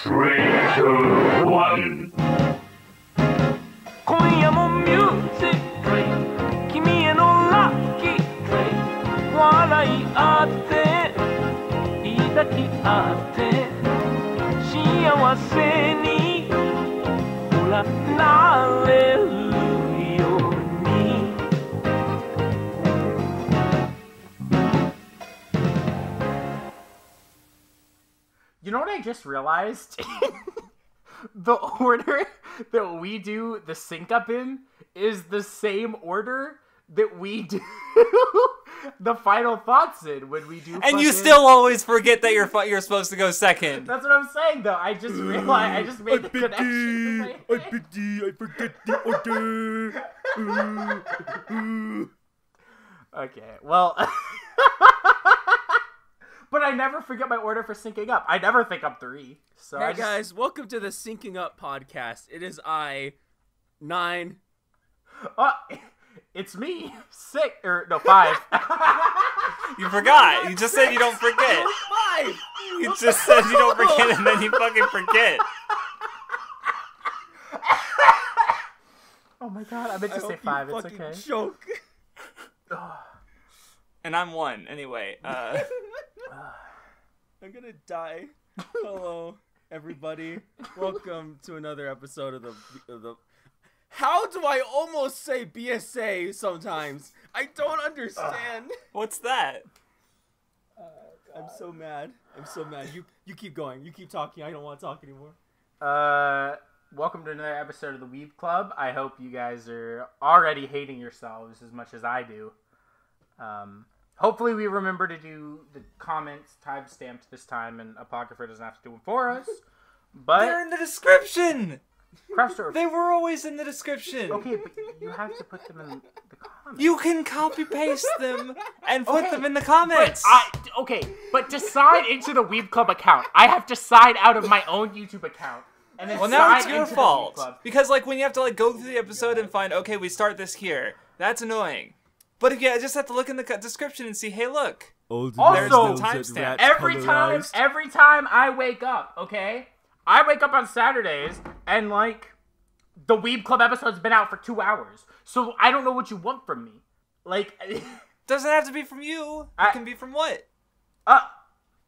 3, 2, 1. 今夜もミュージック君へのラッキー笑い合って抱き合って幸せにほらなれるように You know what I just realized? The order that we do the sync up in is the same order that we do the final thoughts in when we do. And you still always forget that you're supposed to go second. That's what I'm saying, though. I just realized. I just made the connection. I forget the order. Okay, well. But I never forget my order for syncing up. I never think up 3. So hey guys, welcome to the Syncing Up podcast. It is I, 9. It's me, 6 or no 5. You forgot. You just said you don't forget. 5. You just said you don't forget, and then you fucking forget. Oh my god, I meant to say 5. It's okay. Joke. And I'm 1 anyway. I'm gonna die. Hello, everybody. Welcome to another episode of the. How do I almost say BSA sometimes? I don't understand. What's that? I'm so mad. I'm so mad. You keep going. You keep talking. I don't want to talk anymore. Welcome to another episode of the Weeb Club. I hope you guys are already hating yourselves as much as I do. Hopefully we remember to do the comments time-stamped this time, and Apocrypher doesn't have to do them for us. But They're in the description! Craftsdwarf. They were always in the description. Okay, but you have to put them in the comments. You can copy-paste them and put them in the comments. But to sign into the Weeb Club account, I have to sign out of my own YouTube account. And then Well, now it's sign your into the Weeb fault. Club. Because, like, when you have to, like, go through the episode and find, okay, we start this here. That's annoying. But if you just have to look in the description and see, hey, look. Also, there's the timestamp. Every time I wake up, okay? I wake up on Saturdays, and, like, the Weeb Club episode's been out for 2 hours. So I don't know what you want from me. Like... Doesn't have to be from you. It can be from what?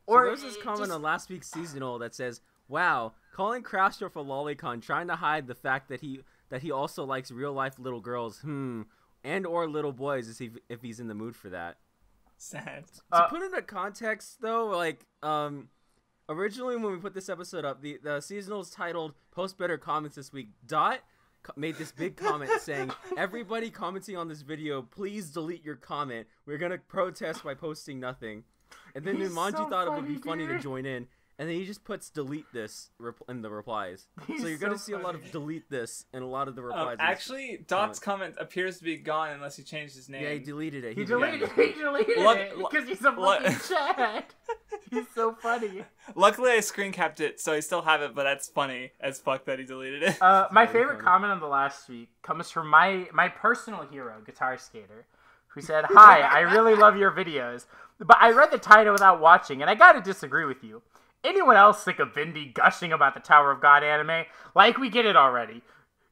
Or there's this comment on last week's seasonal that says, wow, calling Craftsdwarf a lolicon, trying to hide the fact that he also likes real-life little girls, and or little boys if he's in the mood for that. Sad. To put into context, though, like, originally when we put this episode up, the seasonal is titled Post Better Comments This Week. Dot made this big comment saying, everybody commenting on this video, please delete your comment. We're gonna protest by posting nothing. And then Numanji thought it would be funny to join in. And then he just puts delete this in the replies. So you're going to see a lot of delete this in a lot of the replies. Actually, Dot's comment appears to be gone unless he changed his name. Yeah, he deleted it. He deleted it because he's a fucking Chad. He's so funny. Luckily, I screen capped it, so I still have it, but that's funny as fuck that he deleted it. My favorite comment on the last week comes from my personal hero, Guitar Skater, who said, "Hi, I really love your videos, but I read the title without watching, and I gotta disagree with you. Anyone else sick of Vindy gushing about the Tower of God anime? Like, we get it already.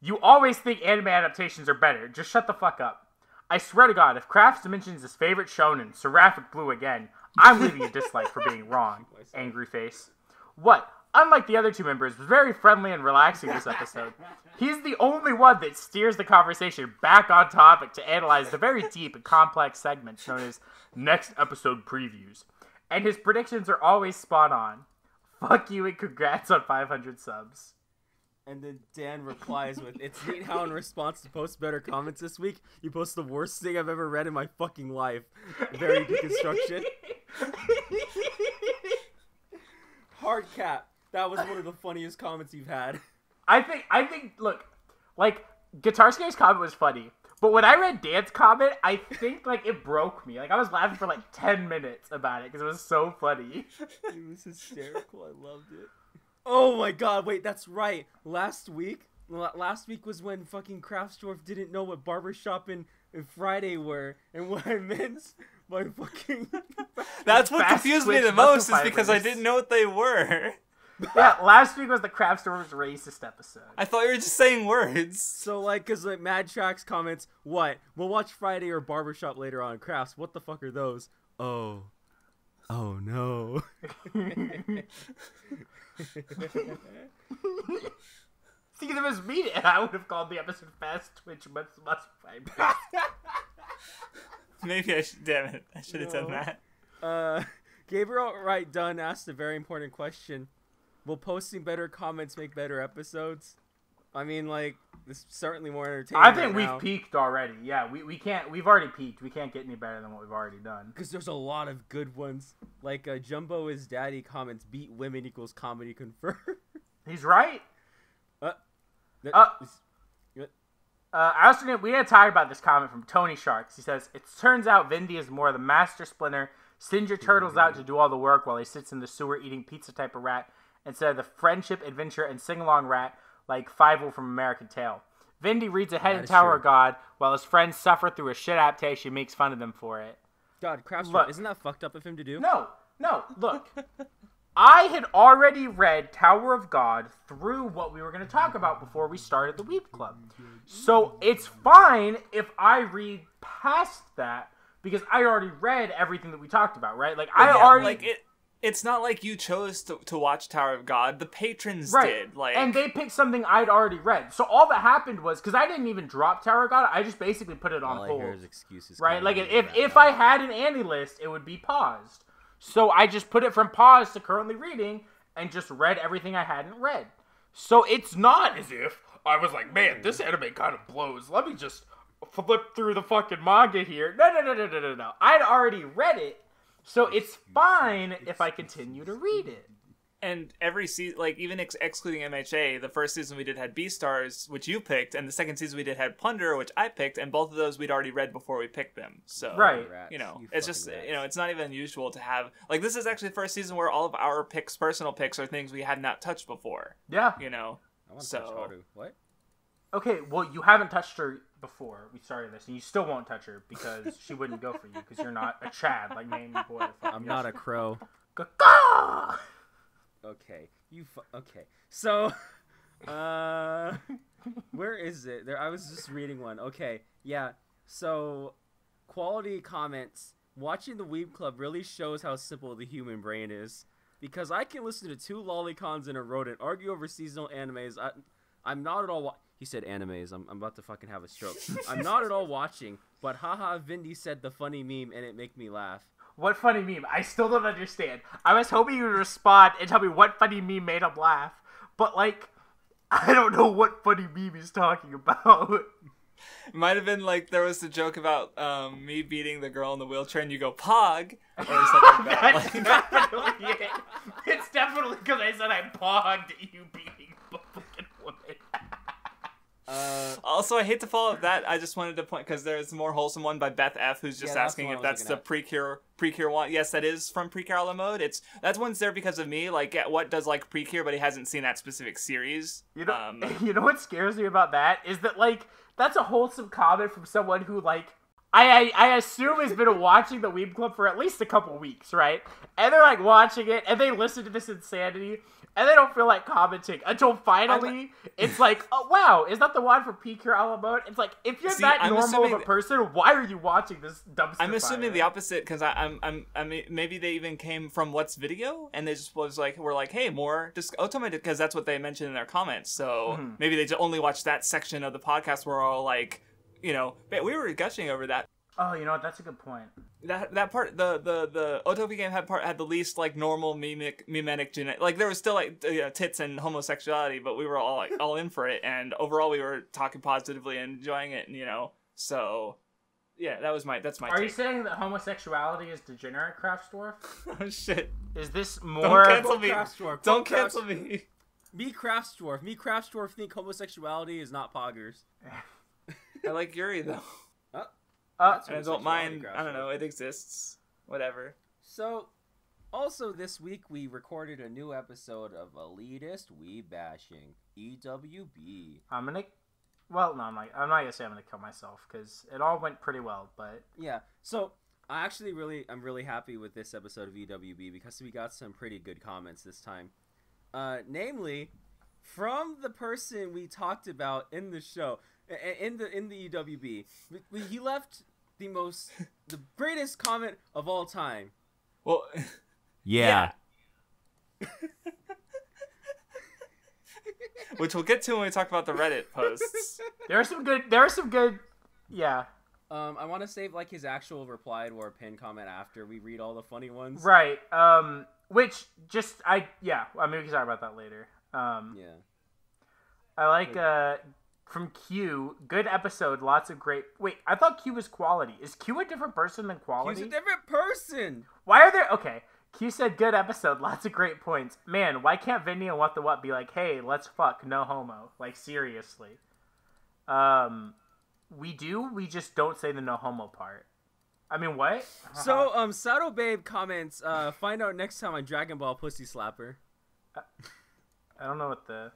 You always think anime adaptations are better. Just shut the fuck up. I swear to God, if Crafts mentions his favorite shonen, Seraphic Blue again, I'm leaving a dislike for being wrong. Angry face. What? Unlike the other 2 members, was very friendly and relaxing this episode. He's the only one that steers the conversation back on topic to analyze the very deep and complex segments known as next episode previews. And his predictions are always spot on. Fuck you and congrats on 500 subs." And then Dan replies with, it's neat how in response to Post Better Comments this week, you post the worst thing I've ever read in my fucking life. Very deconstruction. Hard cap. That was one of the funniest comments you've had. I think, look, like, Guitar Skater's comment was funny. But when I read Dan's comment, I think, like, it broke me. Like, I was laughing for, like, 10 minutes about it because it was so funny. It was hysterical. I loved it. Oh, my God. Wait, that's right. Last week was when fucking Craftsdwarf didn't know what barbershop and Friday were. And what I meant by fucking... That's what confused me the most is because I didn't know what they were. Yeah, last week was the Craftsdwarf's racist episode. I thought you were just saying words. So, like, because, like, Mad Tracks comments, what? We'll watch Friday or Barbershop later on. Crafts, what the fuck are those? Oh. Oh, no. See, if it was me, I would have called the episode Fast Twitch Must Fight. Maybe I should. Damn it! I should have done that. Gabriel Wright Dunn asked a very important question: will posting better comments make better episodes? I mean, like, this is certainly more entertaining. I think right we've now. peaked already. Yeah, we can't. We've already peaked. We can't get any better than what we've already done. Because there's a lot of good ones. Like, Jumbo is Daddy comments, beat women equals comedy confirmed. He's right. That- I also we had to talk about this comment from Tony Sharks. He says, it turns out Vindy is more the master splinter, sends your turtles out to do all the work while he sits in the sewer eating pizza type of rat, instead of the friendship, adventure, and sing-along rat like Five-O from American Tail. Vindy reads ahead in is Tower true. of God, while his friends suffer through a shit adaptation, makes fun of them for it. God, Craftsdwarf, Look. isn't that fucked up of him to do? No, look. I had already read Tower of God through what we were going to talk about before we started the Weeb Club. So it's fine if I read past that because I already read everything that we talked about, right? Like, I already... like it's not like you chose to watch Tower of God. The patrons Right. did. Like, and they picked something I'd already read. So all that happened was, because I didn't even drop Tower of God, I just basically put it on All I hold. hear is excuses. Right? Like, coming if I had an Annie list, it would be paused. So I just put it from pause to currently reading and just read everything I hadn't read. So it's not as if I was like, man, this anime kind of blows. Let me just flip through the fucking manga here. No. I'd already read it. So it's fine if I continue to read it. and every season, like, even excluding MHA, the first season we did had Beastars, which you picked, and the second season we did had Plunder, which I picked, and both of those we'd already read before we picked them. So, Right. you know, You it's just, fucking you know, it's not even unusual to have, like, this is actually the first season where all of our picks, personal picks, are things we had not touched before, Yeah. you know? I want to So- touch Haru. What? Okay, well, you haven't touched her before we started this, and you still won't touch her because she wouldn't go for you because you're not a Chad like me and your boy. I'm not a crow. Caw! Okay. Okay. So, where is it? There. I was just reading one. Okay. Yeah. So, quality comments. Watching the Weeb Club really shows how simple the human brain is. Because I can listen to two lolicons and a rodent argue over seasonal animes. I'm not at all. He said animes. I'm about to fucking have a stroke. I'm not at all watching. But haha, Vindy said the funny meme and it make me laugh. What funny meme? I still don't understand. I was hoping you would respond and tell me what funny meme made him laugh. But, like, I don't know what funny meme he's talking about. Might have been like there was the joke about me beating the girl in the wheelchair and you go pog or something like that. That's definitely it. It's definitely because I said I pogged you beating the fucking woman. Also, I hate to follow up that. I just wanted to point because there's a more wholesome one by Beth F, who's just Yeah, that's asking the one if I was that's the Precure one. Yes, that is from Precure a la mode. That one's there because of me. Like, what does like Precure, but he hasn't seen that specific series. You know what scares me about that is that, like, that's a wholesome comment from someone who, like, I assume has been watching the Weeb Club for at least a couple weeks, right? And they're, like, watching it, and they listen to this insanity, and they don't feel like commenting until finally it's like, oh, wow, is that the one for Precure a la mode? It's like, if you're that I'm normal of a assuming- person, why are you watching this dumpster I'm assuming fire? the opposite because I mean maybe they even came from What's Video and they just were like, hey, more just Otome, because that's what they mentioned in their comments. So maybe they just only watched that section of the podcast where all like, you know, we were gushing over that. Oh, you know what? That's a good point. That part, the Otome game had the least like normal mimetic genetic. Like there was still like tits and homosexuality, but we were all in for it, and overall we were talking positively and enjoying it, and you know, so yeah, that's my. Are take. you saying that homosexuality is degenerate, Craftsdwarf? Oh shit! Is this Don't more... cancel me! Craftsdwarf. Don't cancel me! Me Craftsdwarf think homosexuality is not poggers. I like Yuri though. That's And I don't mind. homosexuality, I don't Craftsdwarf. know. It exists. Whatever. So, also this week we recorded a new episode of Elitist Weeb Bashing, EWB. I'm not gonna say I'm gonna kill myself because it all went pretty well, but Yeah, so I'm really happy with this episode of EWB because we got some pretty good comments this time. Namely, from the person we talked about in the show, in the EWB. He left the greatest comment of all time. Well, Yeah. which we'll get to when we talk about the Reddit posts. There are some good. Yeah. I want to save like his actual reply to our pin comment after we read all the funny ones. Right. Which just I mean we can talk about that later. Yeah. I like from Q, good episode, lots of great. Wait, I thought Q was quality. Is Q a different person than quality? He's a different person. Why are there? Okay, Q said good episode, lots of great points. Man, why can't Vindy and WattheWut be like, hey, let's fuck, no homo? Like seriously. We do. We just don't say the no homo part. I mean, what? So, Sato Babe comments, find out next time on Dragon Ball Pussy Slapper. I don't know what the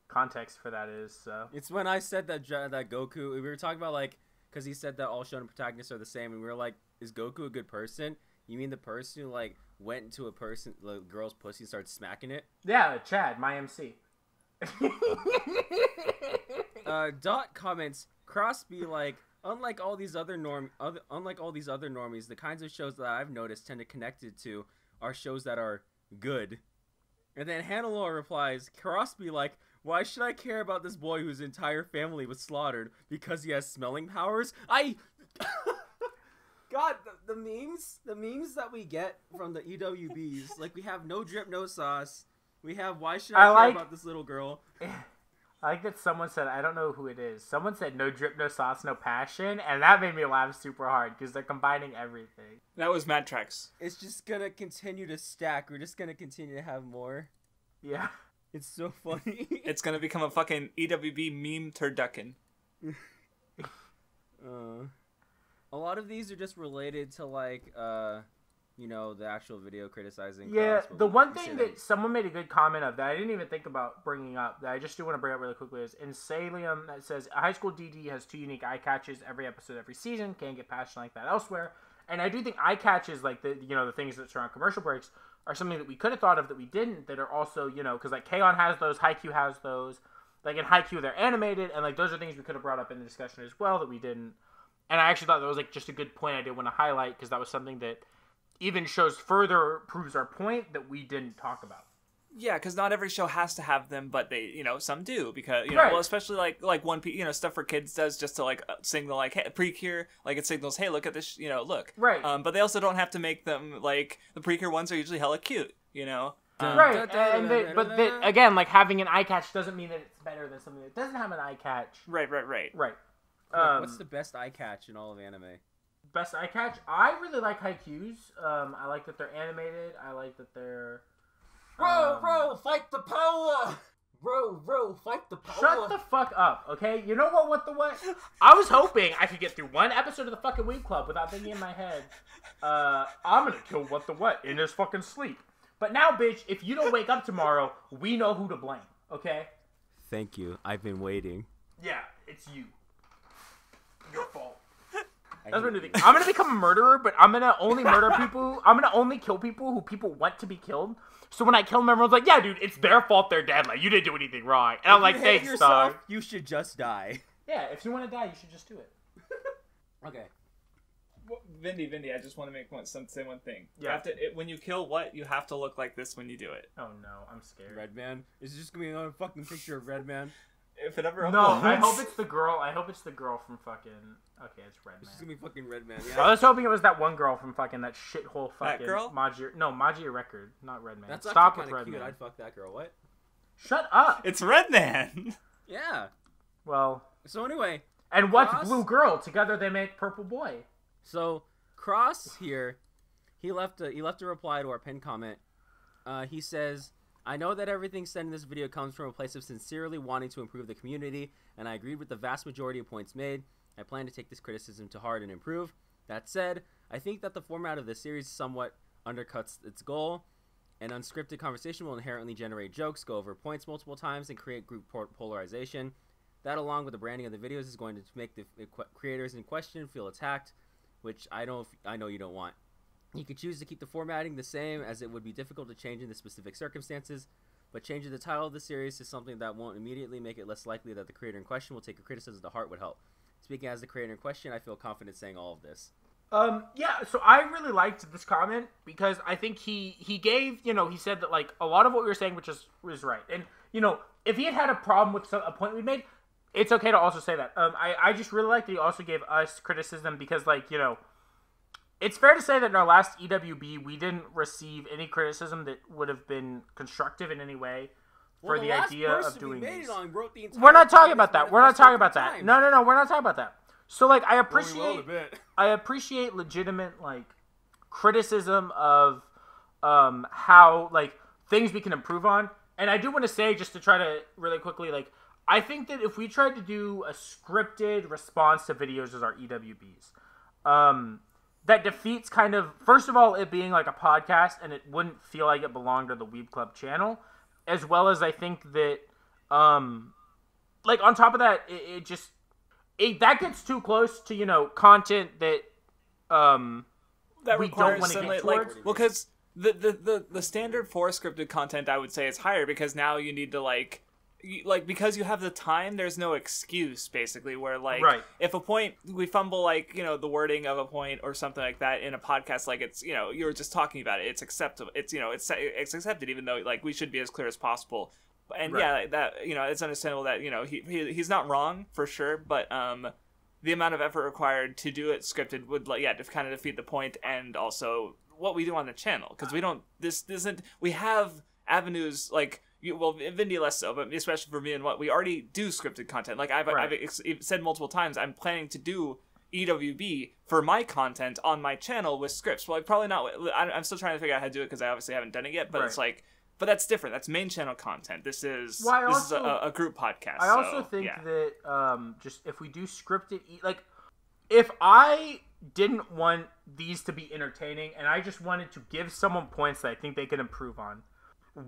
context for that is. So It's when I said that Goku, we were talking about like, because he said that all shonen protagonists are the same, and we were like, is Goku a good person? You mean the person who like went into the girl's pussy and started smacking it? yeah, Chad, my MC. Dot comments, Crosby like, unlike all these other normies, the kinds of shows that I've noticed tend to connected to are shows that are good. And then Hannah replies, Crosby like, why should I care about this boy whose entire family was slaughtered because he has smelling powers? God, the memes that we get from the EWBs, like we have no drip, no sauce. We have why should I care about this little girl? I like that someone said, I don't know who it is. Someone said no drip, no sauce, no passion, and that made me laugh super hard because they're combining everything. That was Mad Tracks. It's just gonna continue to stack. We're just gonna continue to have more. Yeah. It's so funny. It's gonna become a fucking EWB meme turducken. A lot of these are just related to like, the actual video criticizing. Yeah, Cross, the one thing that someone made a good comment of that I didn't even think about bringing up, that I just do want to bring up really quickly, is in Salium that says, a high school DD has 2 unique eye catches every episode, every season, can't get passion like that elsewhere. And I do think eye catches, like the things that surround commercial breaks, are something that we could have thought of that we didn't, that are also, because like K-On! Has those, Haikyuu has those, like in Haikyuu they're animated, and like those are things we could have brought up in the discussion as well that we didn't. And I actually thought that was like just a good point I did want to highlight, because that was something that even proves our point that we didn't talk about. Yeah, because not every show has to have them, but they, some do, because Right. well, especially like One Piece, stuff for kids does just to like signal like, hey, Precure, like it signals, hey, look at this, look. Right. But they also don't have to make them like the Precure ones are usually hella cute, Right, but again, like having an eye catch doesn't mean that it's better than something that doesn't have an eye catch. Right. Right. What's the best eye catch in all of anime? Best eye catch? I really like Haikyuu's. I like that they're animated. I like that they're... Bro, fight the power! Bro, fight the power! Shut the fuck up, okay? You know what? I was hoping I could get through one episode of the fucking Weeb Club without thinking in my head, I'm gonna kill what in his fucking sleep. But now, bitch, if you don't wake up tomorrow, we know who to blame, okay? Thank you. I've been waiting. Yeah, it's you. Your fault. That's what I'm gonna do. I'm gonna become a murderer, but I'm gonna only murder people. I'm gonna only kill people who people want to be killed. So when I kill them, everyone's like, "Yeah, dude, it's their fault. They're dead. Like you didn't do anything wrong." And I'm like, "Thanks, dog." You should just die. Yeah, if you want to die, you should just do it. Okay. Well, Vindy, I just want to say one thing. Yeah. You have to, when you kill you have to look like this when you do it. Oh no, I'm scared. Redman? Is it just gonna be another fucking picture of Redman? If it ever No, uploads. I hope it's the girl. I hope it's the girl from fucking. Okay, it's It's just Redman. gonna be fucking Redman. I Yeah. was hoping it was that one girl from fucking that shithole fucking. That girl? Magia Record, not Redman. That's Stop with actually kind of cute. Redman. I'd fuck that girl. What? Shut up. It's Redman. Yeah. Well, So anyway, and what's Cross? Blue Girl? Together they make Purple Boy. so Cross here, he left a reply to our pinned comment. He says, I know that everything said in this video comes from a place of sincerely wanting to improve the community, and I agreed with the vast majority of points made. I plan to take this criticism to heart and improve. That said, I think that the format of the series somewhat undercuts its goal. An unscripted conversation will inherently generate jokes, go over points multiple times, and create group polarization. That, along with the branding of the videos, is going to make the creators in question feel attacked, which I know you don't want. You could choose to keep the formatting the same, as it would be difficult to change in the specific circumstances. but changing the title of the series to something that won't immediately make it less likely that the creator in question will take a criticism to heart would help. Speaking as the creator in question, I feel confident saying all of this. Yeah, so I really liked this comment because I think he gave, he said that, like, a lot of what we were saying, which was right. And, if he had a problem with a point we made, it's okay to also say that. I just really like that he also gave us criticism because, like, it's fair to say that in our last EWB, we didn't receive any criticism that would have been constructive in any way for the idea of doing these. We're not talking about that. We're not talking about that. No, we're not talking about that. So, like, I appreciate legitimate, like, criticism of how, like, things we can improve on. And I do want to say, just to try to really quickly, like, I think that if we tried to do a scripted response to videos as our EWBs, that defeats kind of, first of all, it being like a podcast, and it wouldn't feel like it belonged to the Weeb Club channel, as well as I think that, like, on top of that, that gets too close to, content that we don't want to get towards. Well, because the standard for scripted content, I would say, is higher, because now you need to, because you have the time, there's no excuse, basically, where, like, right. If a point, we fumble, like, the wording of a point or something like that in a podcast, like, it's, you're just talking about it, it's acceptable, it's, it's accepted, even though, like, we should be as clear as possible. And, right. Yeah, that, it's understandable that, he's not wrong, for sure, but, the amount of effort required to do it scripted would, to kind of defeat the point, and also what we do on the channel, because we have avenues, like, Vindy less so, but especially for me and we already do scripted content. Like, I've said multiple times, I'm planning to do EWB for my content on my channel with scripts. Well, probably not. I'm still trying to figure out how to do it because I obviously haven't done it yet. But It's like, but that's different. That's main channel content. This is a group podcast. I also think that just if we do scripted, like, if I didn't want these to be entertaining and I just wanted to give someone points that I think they can improve on,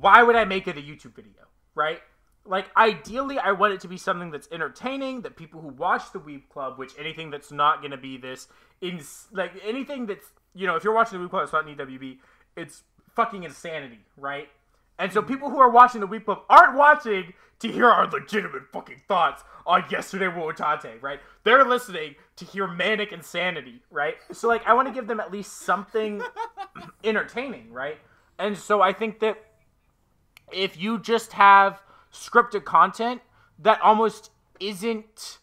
why would I make it a YouTube video, right? Like, ideally, I want it to be something that's entertaining, that people who watch the Weeb Club, which anything that's not going to be this, anything that's, if you're watching the Weeb Club, it's not an EWB, it's fucking insanity, right? And so people who are watching the Weeb Club aren't watching to hear our legitimate fucking thoughts on Yesterday with Otome, right? They're listening to hear manic insanity, right? So, like, I want to give them at least something entertaining, right? And so I think that if you just have scripted content that almost isn't,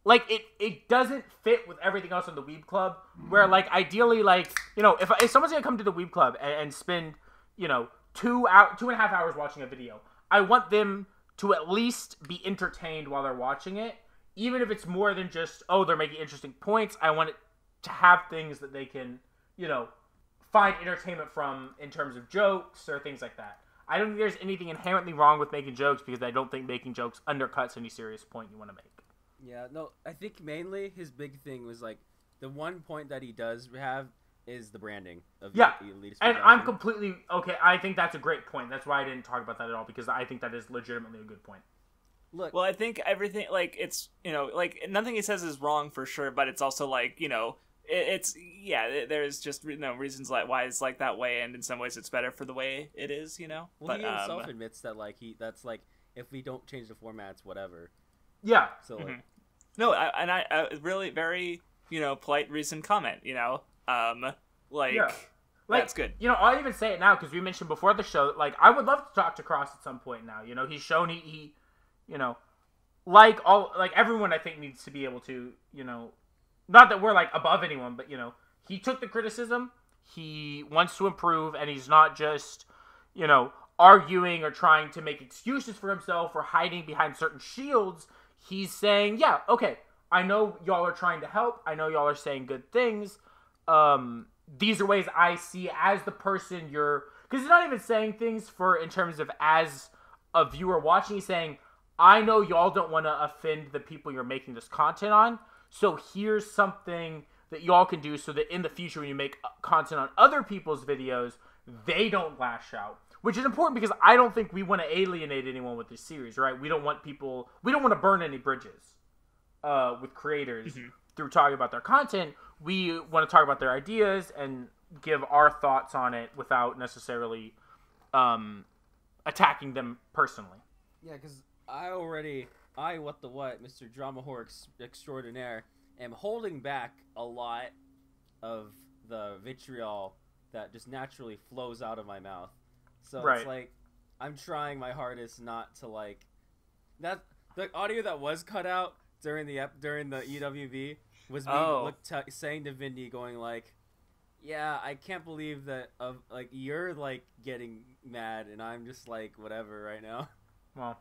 like, it doesn't fit with everything else in the Weeb Club, where, like, ideally, like, if someone's gonna come to the Weeb Club and spend, 2.5 hours watching a video, I want them to at least be entertained while they're watching it, even if it's more than just, they're making interesting points. I want it to have things that they can, find entertainment from in terms of jokes or things like that. I don't think there's anything inherently wrong with making jokes, because I don't think making jokes undercuts any serious point you want to make. Yeah, no, I think mainly his big thing was, like, the one point that he does have is the branding of Elitist and I'm completely okay. I think that's a great point. That's why I didn't talk about that at all, because I think that is legitimately a good point. Look, well, I think everything, like, it's, like, nothing he says is wrong for sure, but it's also, like, there's just reasons like why it's like that way, and in some ways it's better for the way it is, Well, but, he himself admits that, like, that's like, if we don't change the formats, whatever. Yeah. So like, no, I really very polite recent comment. That's good. I'll even say it now because we mentioned before the show. Like, I would love to talk to Cross at some point now. He's shown he like everyone I think needs to be able to not that we're, like, above anyone, but, he took the criticism, he wants to improve, and he's not just, arguing or trying to make excuses for himself or hiding behind certain shields. He's saying, yeah, okay, I know y'all are trying to help, I know y'all are saying good things, these are ways I see as the person because he's not even saying things in terms of as a viewer watching, he's saying, I know y'all don't want to offend the people you're making this content on, so here's something that y'all can do so that in the future when you make content on other people's videos, they don't lash out. Which is important because I don't think we want to alienate anyone with this series, right? We don't want to burn any bridges with creators through talking about their content. We want to talk about their ideas and give our thoughts on it without necessarily attacking them personally. Yeah, because I, WattheWut, Mr. Drama Whore Extraordinaire, am holding back a lot of the vitriol that just naturally flows out of my mouth. So Right. it's like, I'm trying my hardest not to, like... That the audio that was cut out during the EWV was me saying to Vindy, going like, yeah, I can't believe that like you're like getting mad and I'm just like whatever right now. Well,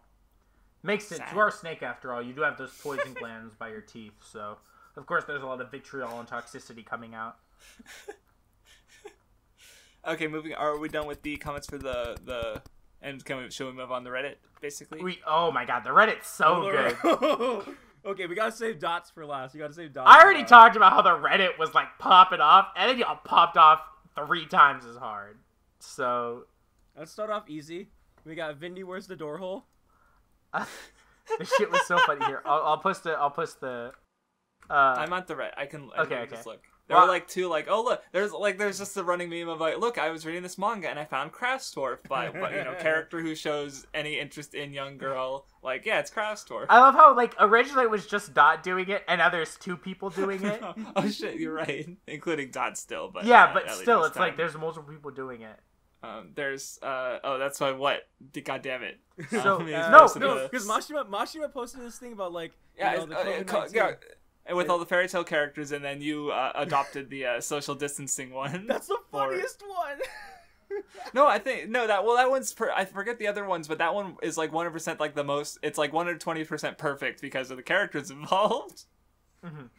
makes it. You are a snake after all. You do have those poison glands by your teeth, so of course there's a lot of vitriol and toxicity coming out. Okay, are we done with the comments for the and should we move on to Reddit basically? Oh my god, the Reddit's so good. Okay, we gotta save dots for last. You gotta save dots. I already talked about how the Reddit was like popping off, and then y'all popped off 3 times as hard. So let's start off easy. We got Vindy, where's the door hole? this shit was so funny. Here, I'll post the. I'm at the Reddit. I can just look. There were like 2 like, oh look, there's just the running meme of like, look, I was reading this manga and I found Craftsdwarf by character who shows any interest in young girl. Like, yeah, it's Craftsdwarf. I love how like originally it was just Dot doing it, and now there's 2 people doing it. Oh shit, you're right, including Dot still. But yeah, but still, it's like there's multiple people doing it. There's that's why what? God damn it. So no, because Mashima posted this thing about like and with all the fairy tale characters, and then you adopted the social distancing one. That's the funniest one. No, that one's I forget the other ones, but that one is like 100% like the most. It's like 120% perfect because of the characters involved. And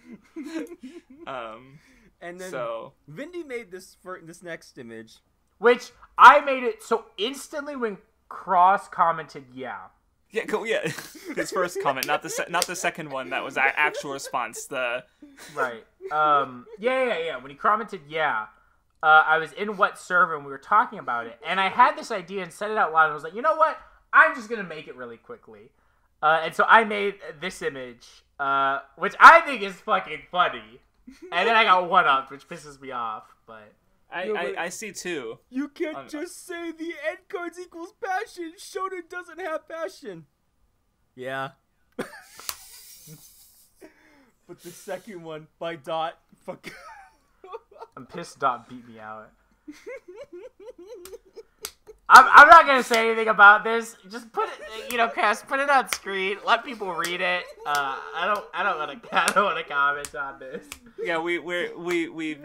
then Vindy made this next image, which I made it so instantly when Cross commented, yeah. Yeah, cool. Yeah, his first comment, not the second one. That was actual response. Right. Yeah. When he commented, yeah, I was in what server and we were talking about it, and I had this idea and said it out loud. And I was like, you know what? I'm just gonna make it really quickly. And so I made this image, which I think is fucking funny. And then I got one-upped, which pisses me off. But I see too. You can't just say the end cards equals passion. Shonen doesn't have passion. Yeah. But the second one by Dot, fuck. I'm pissed Dot beat me out. I'm not gonna say anything about this. Just put it, Cass, put it on screen. Let people read it. I don't want to comment on this. Yeah, we've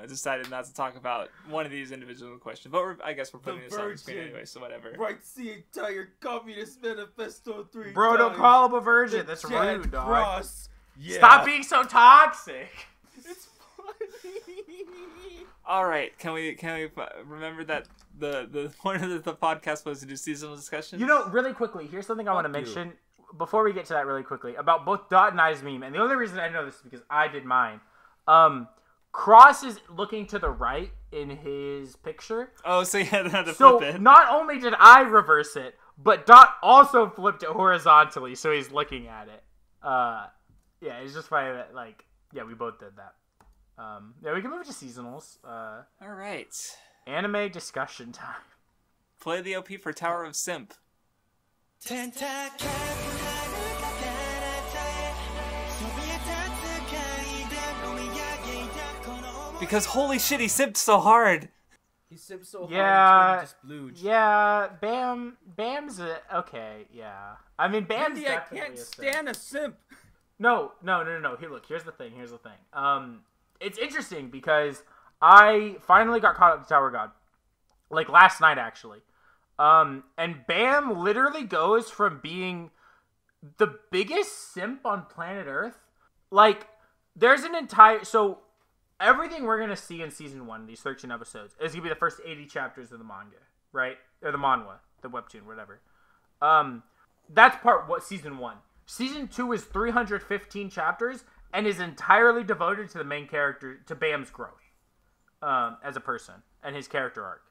decided not to talk about one of these individual questions, but I guess we're putting this on the screen anyway, so whatever. Writes the entire Communist Manifesto 3 Bro, times. don't call him a virgin. That's rude, dog. Cross. Yeah. Stop being so toxic. It's funny. All right, can we remember that the point of the podcast was to do seasonal discussions? Really quickly, here's something I want to mention before we get to that really quickly about both Dot and I's meme. And the only reason I know this is because I did mine. Cross is looking to the right in his picture. Oh, so you had to flip it. Not only did I reverse it, but Dot also flipped it horizontally, so he's looking at it. Yeah, it's just funny that we both did that. We can move to seasonals. All right. Anime discussion time. Play the OP for Tower of Simp. Because holy shit, he simped so hard. He simped so hard. Yeah, he just blooged. Yeah. Bam's okay. Yeah. I mean, Bam's Vindy, I can't stand a simp. No. Here's the thing. It's interesting because I finally got caught up to Tower God, like last night actually. And Bam literally goes from being the biggest simp on planet Earth. Like, there's an entire everything we're gonna see in season 1, these 13 episodes, is gonna be the first 80 chapters of the manga, right? Or the manhwa, the webtoon, whatever. That's season 1. Season 2 is 315 chapters and is entirely devoted to the main character, to Bam's growth as a person and his character arc.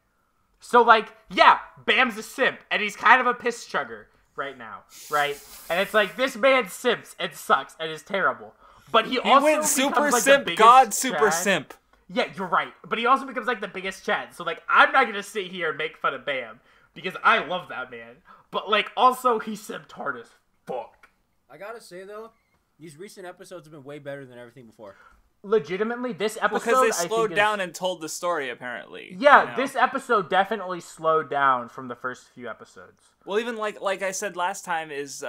So, Bam's a simp, and he's kind of a piss chugger right now, right? And it's like, this man simps and sucks and is terrible. But he also went super becomes, simp, super simp. Yeah, you're right. But he also becomes, the biggest Chad. So, I'm not going to sit here and make fun of Bam. because I love that man. But, like, also, he simped hard as fuck. I gotta say, though, these recent episodes have been way better than everything before. Legitimately, this episode, because they slowed down and told the story, apparently. Yeah, you know? This episode definitely slowed down from the first few episodes. Well, even like I said last time is,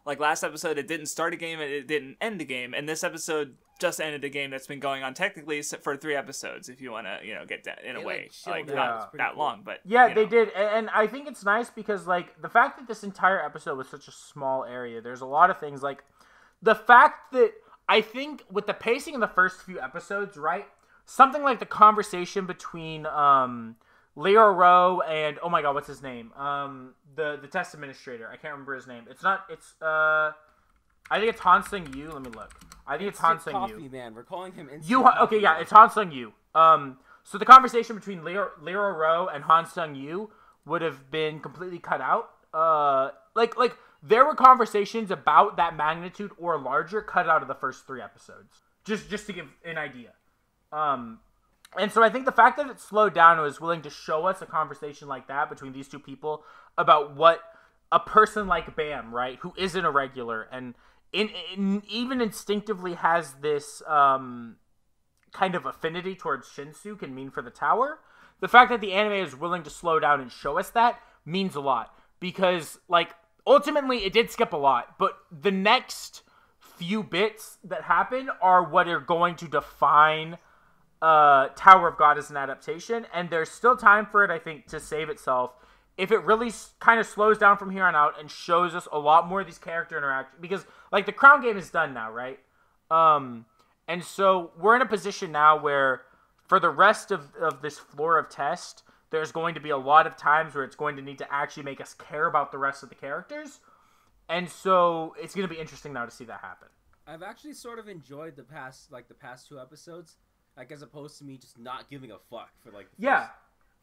like last episode, it didn't start a game and it didn't end a game, and this episode just ended a game that's been going on technically for 3 episodes, if you want to, get that in a way. Like, not that long, but... Yeah, they did, and I think it's nice because, like, the fact that this entire episode was such a small area, there's a lot of things, like, the fact that, I think, with the pacing in the first few episodes, right, something like the conversation between, Leo Rowe and, oh my god, what's his name? The test administrator, I can't remember his name. I think it's Han Sung Yu. Let me look. I think it's Han Sung Yu. Man, we're calling him Okay, yeah, it's Han Sung Yu. So the conversation between Leo Rowe and Han Sung Yu would have been completely cut out. Like there were conversations about that magnitude or larger cut out of the first 3 episodes. Just to give an idea. And so I think the fact that it slowed down and was willing to show us a conversation like that between these two people about what a person like Bam, right, who isn't a regular and even instinctively has this kind of affinity towards Shinsu can mean for the tower. The fact that the anime is willing to slow down and show us that means a lot. Because, like, ultimately it did skip a lot, but the next few bits that happen are what are going to define Tower of God as an adaptation, and there's still time for it, I think, to save itself if it really kind of slows down from here on out and shows us a lot more of these character interactions, because, like, the Crown game is done now, right? And so we're in a position now where for the rest of this floor of test, there's going to be a lot of times where it's going to need to actually make us care about the rest of the characters, and so it's going to be interesting now to see that happen. I've actually sort of enjoyed the past 2 episodes, like, as opposed to me just not giving a fuck for, like, the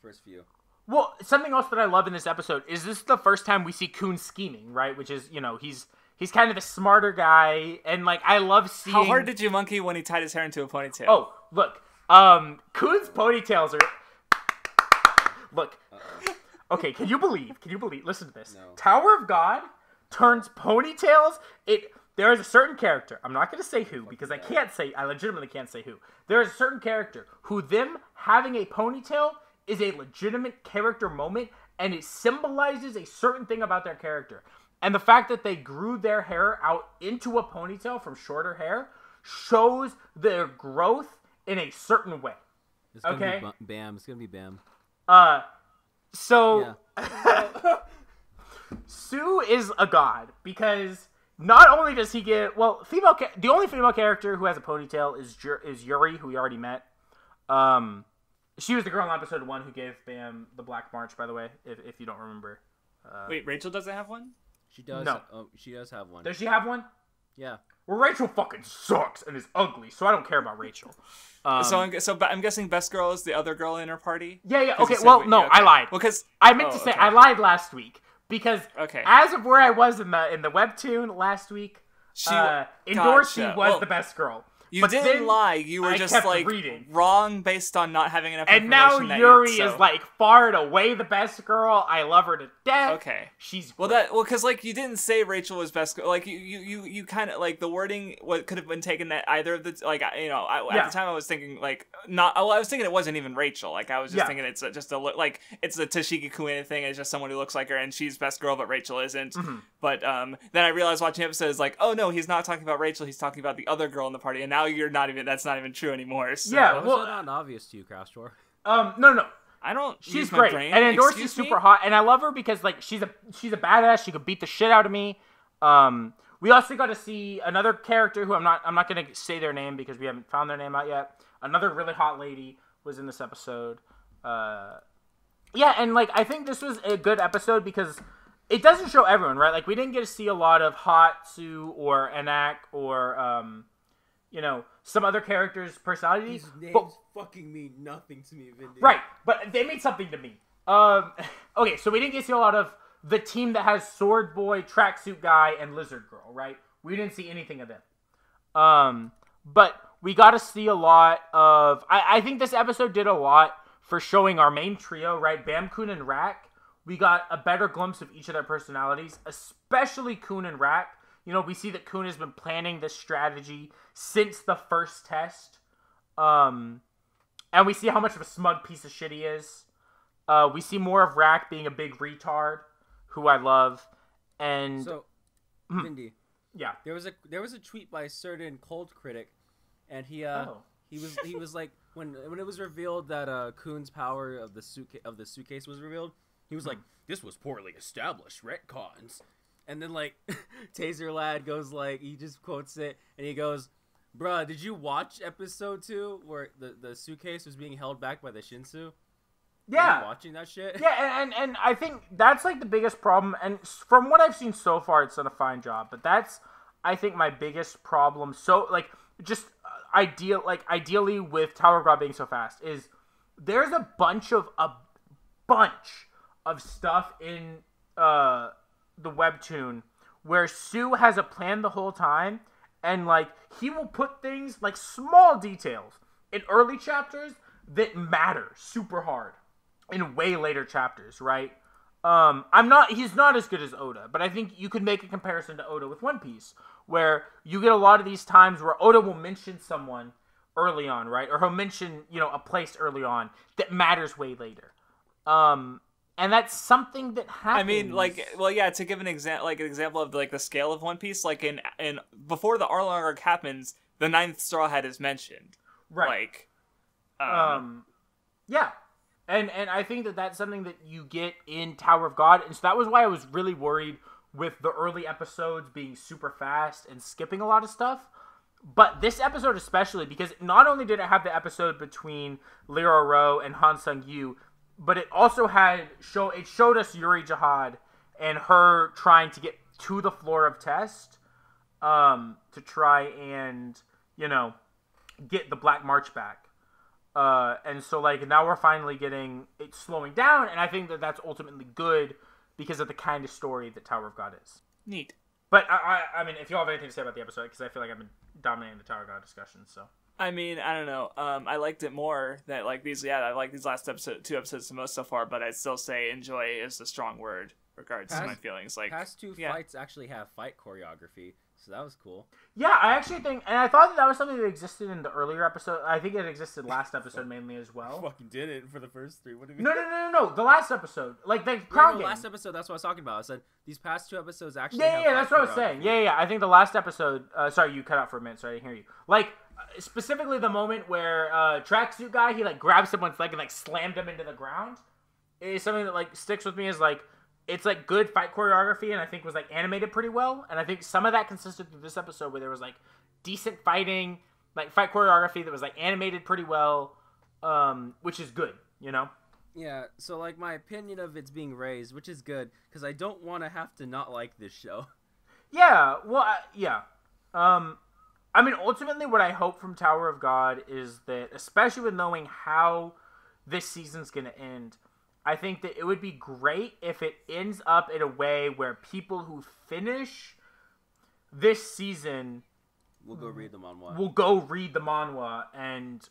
first few. Well, something else that I love in this episode is this is the first time we see Kun scheming, right? Which is, he's kind of the smarter guy, and, like, I love seeing... How hard did you monkey when he tied his hair into a ponytail? Oh, look. Kun's ponytails are... Look. Okay, can you believe? Listen to this. No. Tower of God turns ponytails... There is a certain character, I'm not going to say who, because I legitimately can't say who. There is a certain character who them having a ponytail is a legitimate character moment, and it symbolizes a certain thing about their character. And the fact that they grew their hair out into a ponytail from shorter hair shows their growth in a certain way. It's gonna be Bam. It's going to be Bam. So, yeah. Sue is a god, because... Not only does he get... Well, the only female character who has a ponytail is Yuri, who we already met. She was the girl in episode 1 who gave Bam the Black March, by the way, if you don't remember. Wait, Rachel doesn't have one? She does. No. She does have one. Does she have one? Yeah. Well, Rachel fucking sucks and is ugly, so I don't care about Rachel. So I'm guessing Best Girl is the other girl in her party? Yeah. Okay, well, no, okay. I lied. Well, because... I meant to say, I lied last week. Because as of where I was in the webtoon last week, Endorsi was the best girl. You didn't lie. You were just like reading. Wrong based on not having enough information. And now Yuri is like far and away the best girl. I love her to death. Okay, she's great. Because like you didn't say Rachel was best girl. Like you kind of like the wording. What could have been taken that either of the at the time I was thinking like not. Well, I was thinking it wasn't even Rachel. Like I was just thinking it's just it's a Toshiki Kuina thing. It's just someone who looks like her and she's best girl, but Rachel isn't. Mm-hmm. But then I realized watching the episode is like, oh no, he's not talking about Rachel. He's talking about the other girl in the party, and now that's not even true anymore. So. Yeah, well, was that not obvious to you, Craftsdwarf? No. I don't. She's great, and Endorsi's super hot, and I love her because like she's a badass. She could beat the shit out of me. We also got to see another character who I'm not gonna say their name because we haven't found their name out yet. Another really hot lady was in this episode. And like I think this was a good episode because it doesn't show everyone, right? Like we didn't get to see a lot of Hot Sue or Enak or some other characters' personalities. These names fucking mean nothing to me, Vindy. Right, but they mean something to me. Okay, so we didn't get to see a lot of the team that has Sword Boy, Tracksuit Guy, and Lizard Girl, right? We didn't see anything of them. But we got to see a lot of... I think this episode did a lot for showing our main trio, right? Bam, Kun, and Rak We got a better glimpse of each of their personalities, especially Kun and Rak. You know, we see that Kun has been planning this strategy since the first test. And we see how much of a smug piece of shit he is. We see more of Rak being a big retard, who I love. And So, Vindy, yeah, there was a tweet by a certain Cold critic, and he was like when it was revealed that Kun's power of the suitcase was revealed, he was like, this was poorly established retcons. And then like Taser Lad goes like, he just quotes it and he goes, bruh, did you watch episode 2 where the suitcase was being held back by the Shinsu? yeah. Were you watching that shit? Yeah, and I think that's like the biggest problem. And from what I've seen so far, it's done a fine job. But that's, I think, my biggest problem. So like, just ideally with Tower of God being so fast is there's a bunch of stuff in the webtoon where Sue has a plan the whole time, and like he will put things like small details in early chapters that matter super hard in way later chapters, right? He's not as good as Oda, but I think you could make a comparison to Oda with One Piece, where you get a lot of these times where Oda will mention someone early on, right? Or he'll mention, a place early on that matters way later. And that's something that happens. I mean, to give an example of like the scale of One Piece, like in before the Arlong arc happens, the ninth Straw Hat is mentioned, right? Like, yeah, and I think that that's something that you get in Tower of God, and so that was why I was really worried with the early episodes being super fast and skipping a lot of stuff. But this episode especially, because not only did it have the episode between Lero Ro and Han Sung Yu, but it also showed us Yuri Jihad and her trying to get to the floor of test to try and, get the Black March back. And so, like, now we're finally getting it slowing down, and I think that that's ultimately good because of the kind of story that Tower of God is. Neat. But, I mean, if you all have anything to say about the episode, because I feel like I've been dominating the Tower of God discussion, so... I mean, I don't know. I liked it more than like these. Yeah, I like these last two episodes the most so far. But I'd still say enjoy is the strong word regards to my feelings. Like past two fights actually have fight choreography, so that was cool. Yeah, I actually think, and I thought that was something that existed in the earlier episode. I think it existed last episode mainly as well. Fucking did it for the first 3. What do you mean? No. The last episode, like the crown game. Last episode. That's what I was talking about. I said these past 2 episodes actually. Yeah, that's what I was saying. Yeah. I think the last episode. Sorry, you cut out for a minute, so I didn't hear you. Like. Specifically the moment where tracksuit guy, he like grabbed someone's leg and like slammed him into the ground is something that like sticks with me as like it's like good fight choreography, and I think was like animated pretty well, and I think some of that consisted through this episode where there was like decent fighting, like fight choreography that was like animated pretty well, which is good, Yeah, so like my opinion of it's being raised, which is good because I don't want to have to not like this show. Yeah, well, yeah. I mean, ultimately, what I hope from Tower of God is that, especially with knowing how this season's going to end, I think that it would be great if it ends up in a way where people who finish this season will go read the manhwa and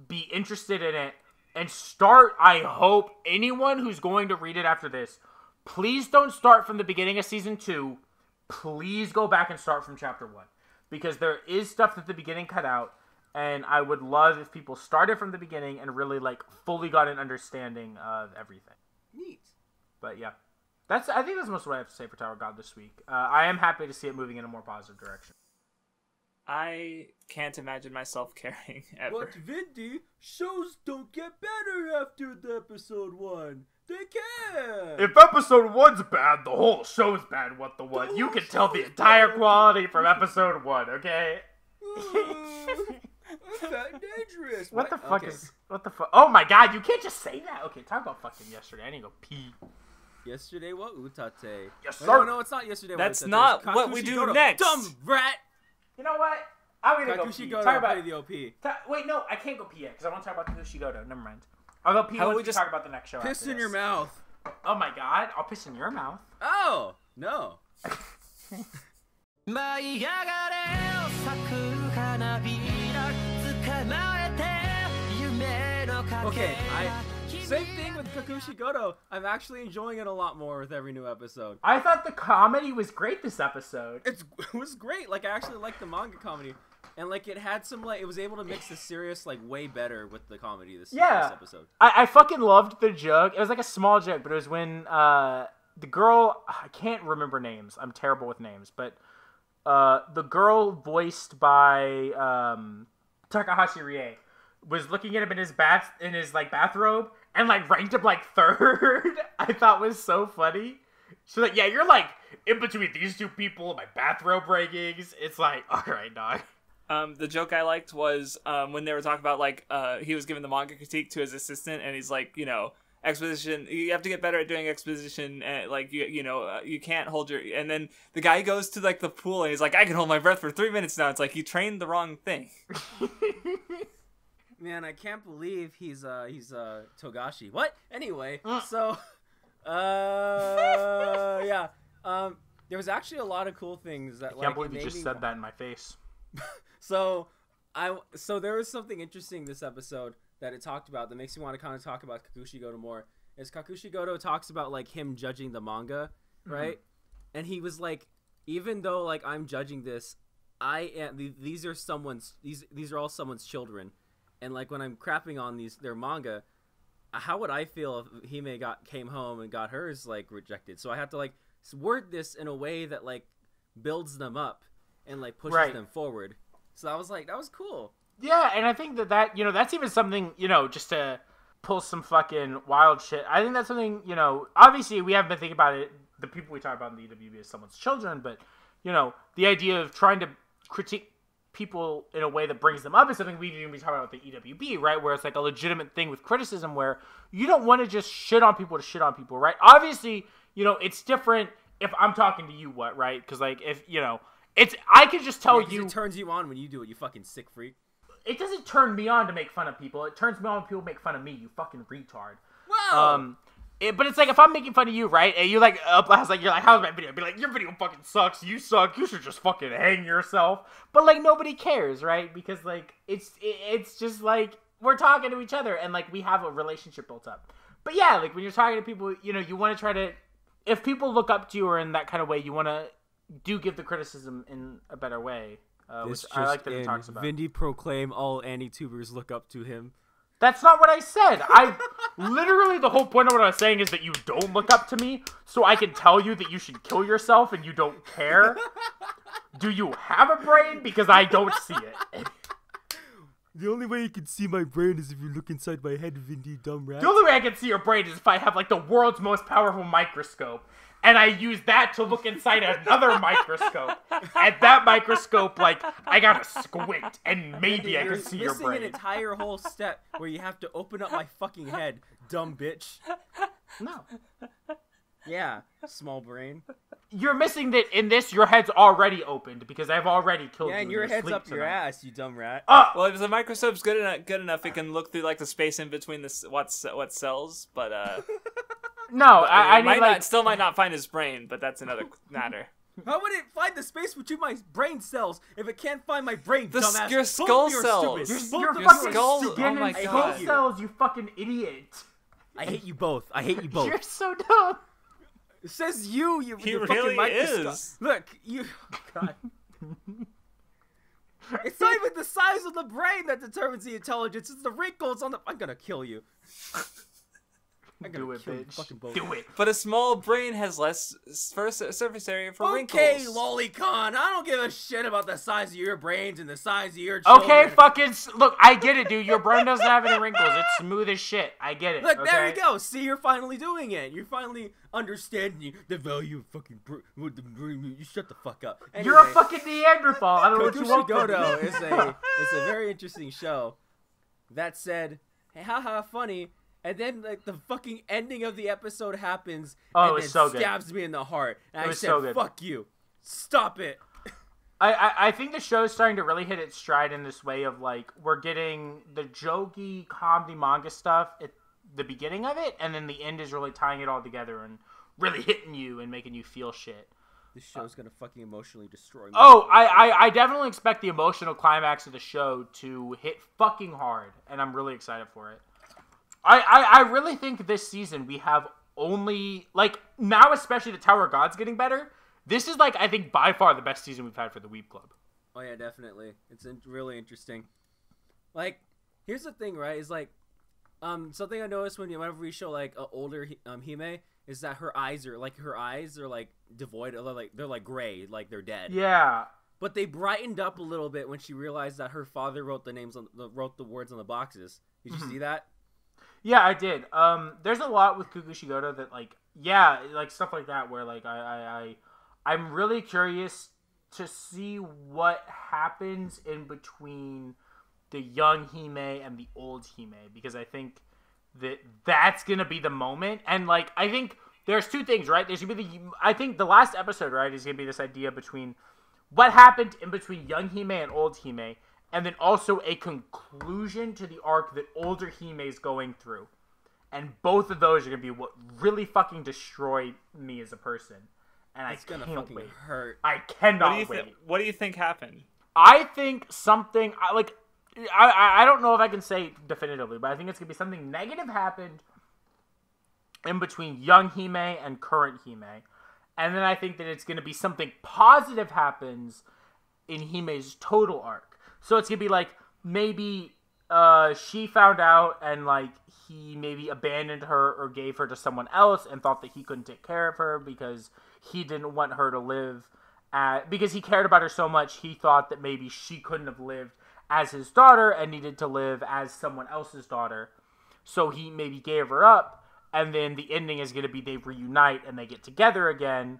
be interested in it and start. I hope anyone who's going to read it after this, please don't start from the beginning of season 2. Please go back and start from chapter 1. Because there is stuff that the beginning cut out, and I would love if people started from the beginning and really like fully got an understanding of everything. Neat. But yeah, I think that's most of what I have to say for Tower of God this week. I am happy to see it moving in a more positive direction. I can't imagine myself caring ever. But Vindy, shows don't get better after the episode 1. They can. If episode 1's bad, the whole show's bad. What the what? You can tell the entire quality from episode 1, okay? That's dangerous. What the fuck is? What the fuck? Oh my god! You can't just say that. Okay, talk about fucking yesterday. I need to go pee. Yesterday what utate? Yes, sir. No, it's not yesterday. That's not what we do next. Dumb rat. You know what? I'm gonna go pee. Talk about the OP. Wait, no, I can't go pee yet because I want to talk about Kakushigoto. Never mind. I'll go pee once we just talk about the next show. Piss in your mouth. Oh my god, I'll piss in your mouth. Oh, no. Okay, Same thing with Kakushigoto. I'm actually enjoying it a lot more with every new episode. I thought the comedy was great this episode. It was great. Like, I actually liked the manga comedy. And, like, it had some, like, it was able to mix the serious, like, way better with the comedy this episode. I fucking loved the joke. It was like a small joke, but it was when the girl, I can't remember names. I'm terrible with names, but the girl voiced by Takahashi Rie was looking at him in his bathrobe and like ranked him like third. I thought was so funny. She's like, yeah, you're like in between these two people in my bathrobe rankings. It's like, all right, dog. The joke I liked was when they were talking about like he was giving the manga critique to his assistant, and he's like, you know, exposition, you have to get better at doing exposition, and like you can't hold your. And then the guy goes to like the pool and he's like, I can hold my breath for 3 minutes now. It's like you trained the wrong thing. Man, I can't believe he's Togashi. What? Anyway, so yeah, there was actually a lot of cool things that I can't believe you just said that in my face. So there was something interesting this episode that it talked about that makes me want to kind of talk about Kakushigoto more. Is Kakushigoto talks about like him judging the manga, right? Mm-hmm. And he was like, even though like I'm judging this, these are all someone's children, and like when I'm crapping on their manga, how would I feel if Hime came home and got hers like rejected? So I have to like word this in a way that like builds them up and like pushes them forward. So I was like, that was cool. Yeah, and I think that that's even something, just to pull some fucking wild shit. I think that's something, obviously we haven't been thinking about it. The people we talk about in the EWB as someone's children, but, the idea of trying to critique people in a way that brings them up is something we've even been talking about with the EWB, right? Where it's like a legitimate thing with criticism where you don't want to just shit on people, right? Obviously, it's different if I'm talking to you, right? Because, like, if, I could just tell you. It turns you on when you do it, you fucking sick freak. It doesn't turn me on to make fun of people. It turns me on when people make fun of me, you fucking retard. Wow. But it's like, if I'm making fun of you, right? And you like, you're like, how's my video? I'd be like, your video fucking sucks. You suck. You should just fucking hang yourself. But like, nobody cares, right? Because like, it's just like, we're talking to each other and like, we have a relationship built up. But yeah, like when you're talking to people, you want to try to, if people look up to you or in that kind of way, you want to give the criticism in a better way. Which I like that he talks about. Vindy proclaim all anti-tubers look up to him. That's not what I said. Literally the whole point of what I was saying is that you don't look up to me, so I can tell you that you should kill yourself and you don't care. Do you have a brain? Because I don't see it. The only way you can see my brain is if you look inside my head, Vindy, dumb rat. The only way I can see your brain is if I have like the world's most powerful microscope. And I use that to look inside another microscope. At that microscope, like, I gotta squint, and maybe I can see your brain. You're missing an entire whole step where you have to open up my fucking head, dumb bitch. No. Yeah, small brain. You're missing that in this, your head's already opened, because I've already killed you. Yeah, and your head's up your ass, you dumb rat. Well, if the microscope's good enough, it can look through, like, the space in between what cells, but, No, I still might not find his brain, but that's another matter. How would it find the space between my brain cells if it can't find my brain, dumbass? Your skull cells. Your fucking skull. Oh my God. Skull cells, you fucking idiot. I hate you both. I hate you both. You're so dumb. It says you He fucking really microscope. is. Look, you. God. It's not even the size of the brain that determines the intelligence. It's the wrinkles on the. I'm gonna kill you. Do it, bitch. Do it. But a small brain has less surface area for wrinkles. Okay, lolicon. I don't give a shit about the size of your brains and the size of your children. Okay, fucking... Look, I get it, dude. Your brain doesn't have any wrinkles. It's smooth as shit. I get it, Look, okay? there you go. See, you're finally doing it. You're finally understanding the value of fucking brain. You shut the fuck up. Anyway, you're a fucking Neanderthal. I don't know what you want from me. Kakushigoto is a very interesting show. That said, hey, haha, funny... And then, like, the fucking ending of the episode happens, and it stabs me in the heart. And I said, fuck you. Stop it. I think the show's starting to really hit its stride in this way of, like, we're getting the jokey comedy manga stuff at the beginning of it, and then the end is really tying it all together and really hitting you and making you feel shit. This show's gonna fucking emotionally destroy me. Oh, I definitely expect the emotional climax of the show to hit fucking hard, and I'm really excited for it. I really think this season we have only, like, now especially the Tower of God's getting better. This is, like, I think by far the best season we've had for the Weeb Club. Oh yeah, definitely. It's really interesting. Like, here's the thing, right? Is like, something I noticed whenever we show like a older Hime is that her eyes are like devoid, they're like gray, like they're dead. Yeah. But they brightened up a little bit when she realized that her father wrote wrote the words on the boxes. Did you see that? Yeah, I did. There's a lot with Kakushigoto that, like, yeah, like stuff like that where, like, I'm really curious to see what happens in between the young Hime and the old Hime, because I think that's gonna be the moment. And, like, I think there's two things, right? There's gonna be I think the last episode, right, is gonna be this idea between what happened in between young Hime and old Hime, and then also a conclusion to the arc that older Hime is going through. And both of those are going to be what really fucking destroyed me as a person. And It's gonna fucking wait. hurt. I cannot wait. What do you think happened? I think something, I don't know if I can say definitively, but I think it's going to be something negative happened in between young Hime and current Hime. And then I think that it's going to be something positive happens in Hime's total arc. So it's going to be like, maybe she found out and, like, he maybe abandoned her or gave her to someone else and thought that he couldn't take care of her because he didn't want her to live because he cared about her so much. He thought that maybe she couldn't have lived as his daughter and needed to live as someone else's daughter. So he maybe gave her up, and then the ending is going to be they reunite and they get together again.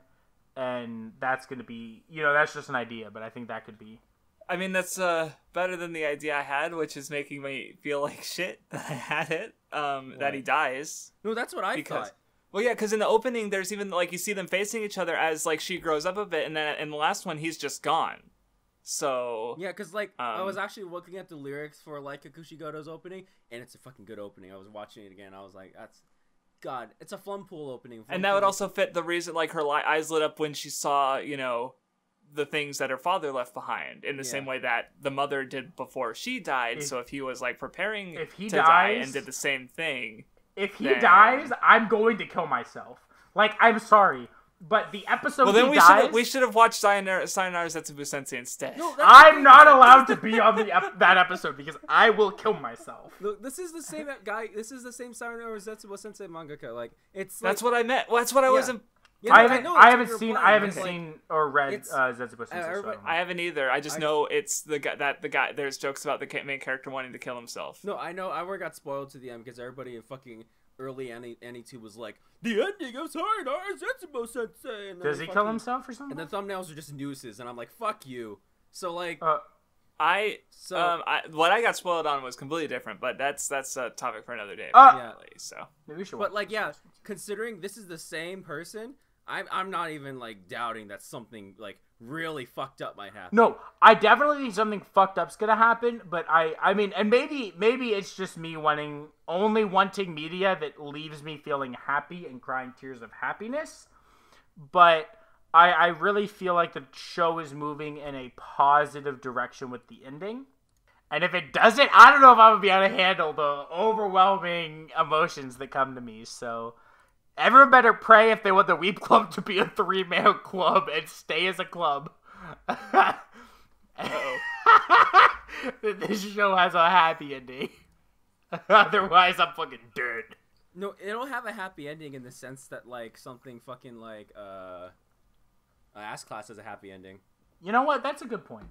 And that's going to be, that's just an idea, but I think that could be. I mean, that's better than the idea I had, which is making me feel like shit that I had it, that he dies. No, that's what I thought. Well, yeah, because in the opening, there's even, like, you see them facing each other as, like, she grows up a bit, and then in the last one, he's just gone. So... Yeah, because, like, I was actually looking at the lyrics for, like, Kakushigoto's opening, and it's a fucking good opening. I was watching it again, I was like, God, it's a Flum Pool opening. And that would also fit the reason, like, her eyes lit up when she saw, the things that her father left behind, in the same way that the mother did before she died. So if he was, like, preparing to die and did the same thing... If he dies, I'm going to kill myself. Like, I'm sorry, but the episode well, then he dies... we should have watched Sayonara Zetsubu Sensei instead. No, I'm not allowed to be on that episode because I will kill myself. Look, this is the same guy. This is the same Sayonara Zetsubu Sensei mangaka. Like, it's that's what I meant. Well, that's what I wasn't... Yeah, I haven't seen or read Zetsubu Sensei. So I haven't either. I just know it's the guy. There's jokes about the main character wanting to kill himself. No, I know. I got spoiled to the end because everybody in fucking early NE2 was like, the ending of Sayonara Zetsubu Sensei. And does he kill himself or something? And the thumbnails are just nooses, and I'm like, fuck you. So like, what I got spoiled on was completely different, but that's a topic for another day. Yeah. So maybe we should. But like, yeah, considering this is the same person. I'm not even, like, doubting that something, like, really fucked up might happen. No, I definitely think something fucked up's gonna happen, but I mean, and maybe it's just me only wanting media that leaves me feeling happy and crying tears of happiness, but I really feel like the show is moving in a positive direction with the ending. And if it doesn't, I don't know if I'm gonna be able to handle the overwhelming emotions that come to me, so... Everyone better pray if they want the Weeb Club to be a 3-man club and stay as a club. This show has a happy ending. Otherwise, I'm fucking dead. No, it'll have a happy ending in the sense that, like, something fucking like, Ass Class has a happy ending. You know what? That's a good point.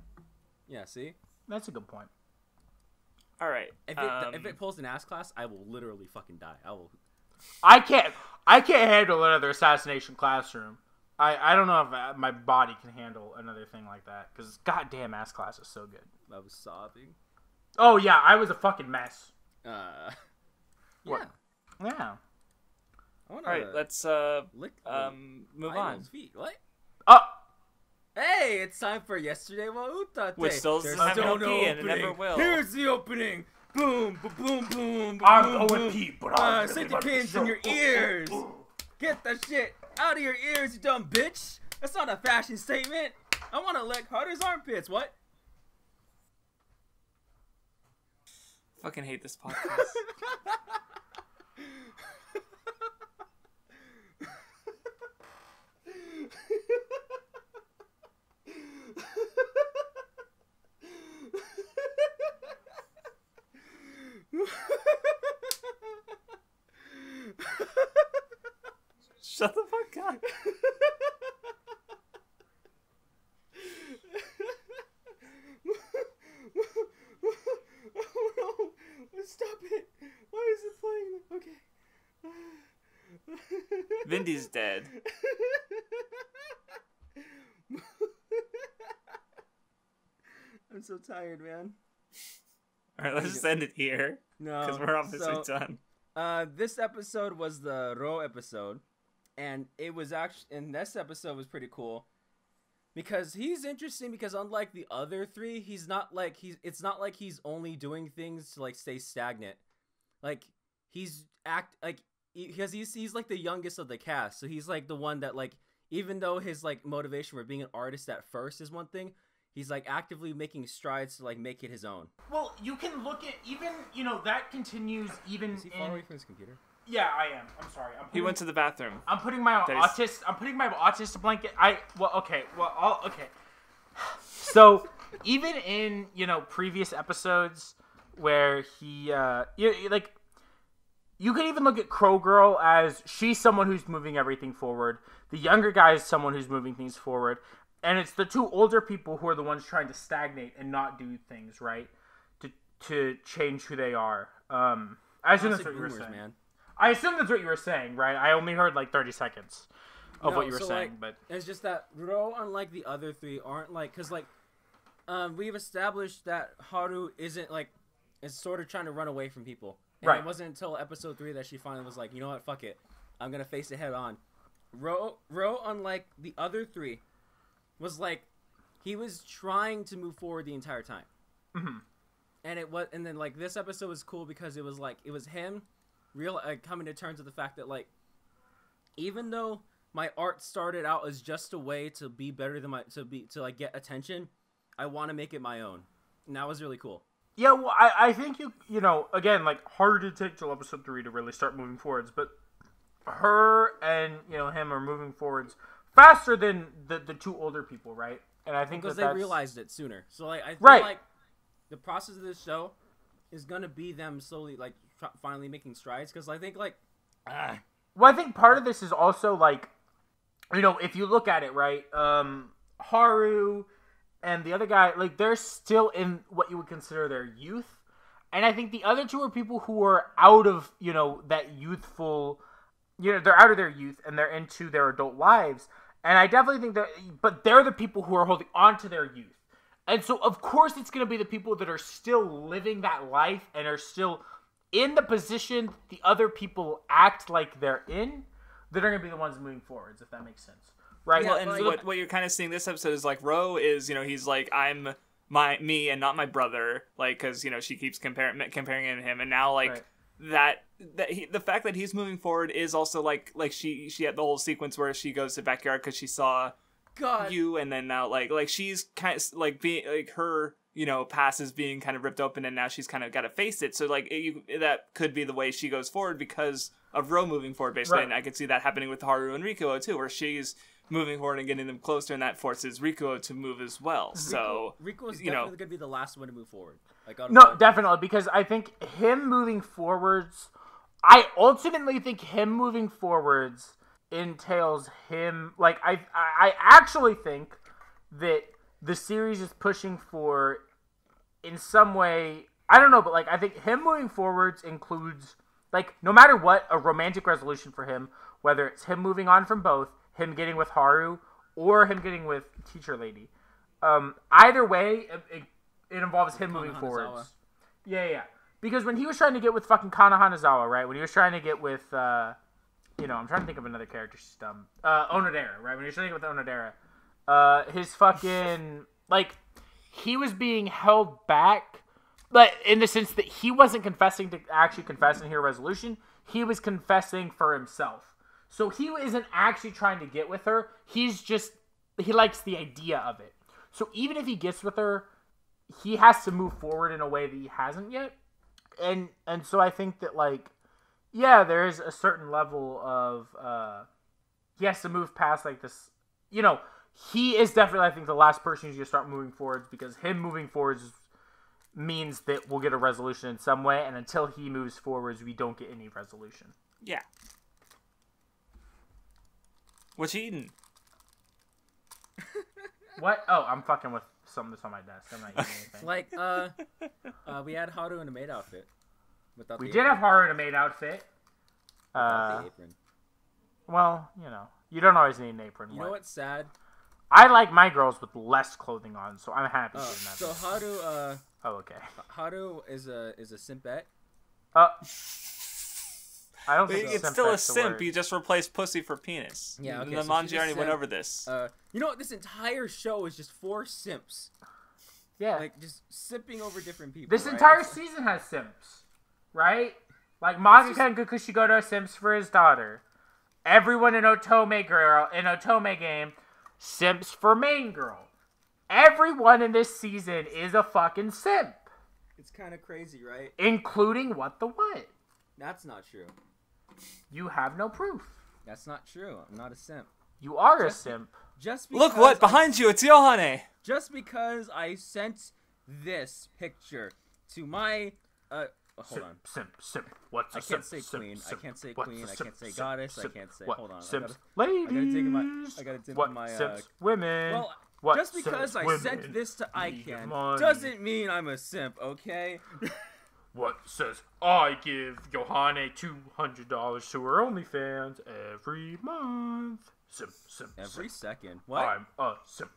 Yeah, see? That's a good point. Alright. If it pulls an Ass Class, I will literally fucking die. I can't handle another Assassination Classroom. I don't know if my body can handle another thing like that. Because goddamn Ass Class is so good. I was sobbing. Oh, yeah. I was a fucking mess. What? Yeah. Alright, let's move on. Feet. What? Oh! Hey, it's time for Yesterday wa Utate. Which still doesn't have no key and it never will. Here's the opening. Boom, boom, boom, boom. I'm going pee, but I'm safety pins in your ears. Get that shit out of your ears, you dumb bitch. That's not a fashion statement. I want to lick Hunter's armpits. What? Fucking hate this podcast. Shut the fuck up. Oh no! Stop it! Why is it playing? Okay. Vindy's dead. I'm so tired, man. Alright, let's just end it here. No, Because we're obviously done. This episode was the Ro episode, and it was actually, and this episode was pretty cool because he's interesting because unlike the other three, he's not like it's not like he's only doing things to like stay stagnant. Like he's because he's like the youngest of the cast, so he's like the one that like even though his like motivation for being an artist at first is one thing, he's like actively making strides to like make it his own. Well, you can look at even, you know, that continues even Is he far away from his computer? Yeah, I am. I'm sorry. He went to the bathroom. I'm putting my autistic blanket. Okay. So, even in, you know, previous episodes where he you could even look at Crow Girl as she's someone who's moving everything forward. The younger guy is someone who's moving things forward. And it's the two older people who are the ones trying to stagnate and not do things, right? To change who they are. I assume that's what you were saying. Man. I assume that's what you were saying, right? I only heard like 30 seconds of what you were saying, but it's just that Ro, unlike the other three, aren't like because like we've established that Haru isn't like is sort of trying to run away from people. And right. It wasn't until episode 3 that she finally was like, you know what, fuck it, I'm gonna face it head on. Ro, unlike the other three, was like he was trying to move forward the entire time. Mm-hmm. And then like this episode was cool because it was like it was him coming to terms with the fact that like even though my art started out as just a way to be better than to like get attention, I want to make it my own. And that was really cool. Yeah, well, I think you know, again, like hard to take till episode 3 to really start moving forwards, but her and, you know, him are moving forwards faster than the two older people, right? And I think because that's... they realized it sooner. So like I feel like the process of this show is gonna be them slowly like finally making strides. Because I think like, well, I think part of this is also like, you know, if you look at it, right, Haru and the other guy, like they're still in what you would consider their youth, and I think the other two are people who are out of, you know, that youthful, you know, they're out of their youth and they're into their adult lives. And I definitely think that, but they're the people who are holding on to their youth. And so, of course, it's going to be the people that are still living that life and are still in the position the other people act like they're in, that are going to be the ones moving forwards, if that makes sense. Right? Well, and like, what you're kind of seeing this episode is like, Ro is, you know, he's like, I'm me and not my brother, like, because, you know, she keeps comparing him to him, and now, like, right. The fact that he's moving forward is also like she had the whole sequence where she goes to the backyard because she saw you, and then now like she's kind of like being like her, you know, past is being kind of ripped open, and now she's kind of got to face it. So like that could be the way she goes forward because of Ro moving forward, basically. Right. And I could see that happening with Haru and Rikuo too, where she's moving forward and getting them closer, and that forces Rikuo to move as well. So Rikuo is definitely gonna be the last one to move forward. Like, no, definitely, because I think him moving forwards. I ultimately think him moving forwards entails him, like, I actually think that the series is pushing for, in some way, I don't know, but, like, I think him moving forwards includes, like, no matter what, a romantic resolution for him, whether it's him moving on from both, him getting with Haru, or him getting with Teacher Lady. Either way, it involves him moving forwards. Yeah. Because when he was trying to get with fucking Kana Hanazawa, right? When he was trying to get with, you know, I'm trying to think of another character. She's dumb. Onodera, right? When he was trying to get with Onodera, his fucking, like, he was being held back, but in the sense that he wasn't confessing to actually confess in Hero Resolution. He was confessing for himself. So he isn't actually trying to get with her. He likes the idea of it. So even if he gets with her, he has to move forward in a way that he hasn't yet. And so I think that, like, yeah, there is a certain level of he has to move past like this. You know, he is definitely, I think, the last person who's gonna start moving forwards, because him moving forwards means that we'll get a resolution in some way, and until he moves forwards, we don't get any resolution. Yeah. What you eating? What? Oh, I'm fucking with something that's on my desk. I'm not eating anything. Like, we had Haru in a maid outfit. Without We the did apron. have Haru in a maid outfit. Without the apron. Well, you know, you don't always need an apron. You know what's sad? I like my girls with less clothing on, so I'm happy doing that. So Haru, Oh, okay. Haru is a simpette. I don't think It's still a that's the simp. word. You just replaced pussy for penis. Yeah, okay, The so Manji she's a already went simp. over this. You know what? This entire show is just 4 simps. Yeah. Like, just simping over different people. This right? entire season has simps, right? Like Mangaka and Kakushigoto simps for his daughter. Everyone in Otome game simps for main girl. Everyone in this season is a fucking simp, It's kind of crazy, right? including WattheWut. That's not true. You have no proof. That's not true. I'm not a simp. You are a simp. Just because Look what behind you! It's Yohane. Just because I sent this picture to my hold on. Simp. What's a I simp? can't say Simp, queen. I simp. can't say What's queen. a I simp? can't say Simp, goddess. I simp. can't say. What? Hold on. Simps, I ladies. gotta dig What? my Simps, women. Well, What? just because Simps, I women. sent this to Need ICANN money. doesn't mean I'm a simp, okay? What says I give Yohane $200 to her OnlyFans every month? Simp. Every second. What? I'm a simp.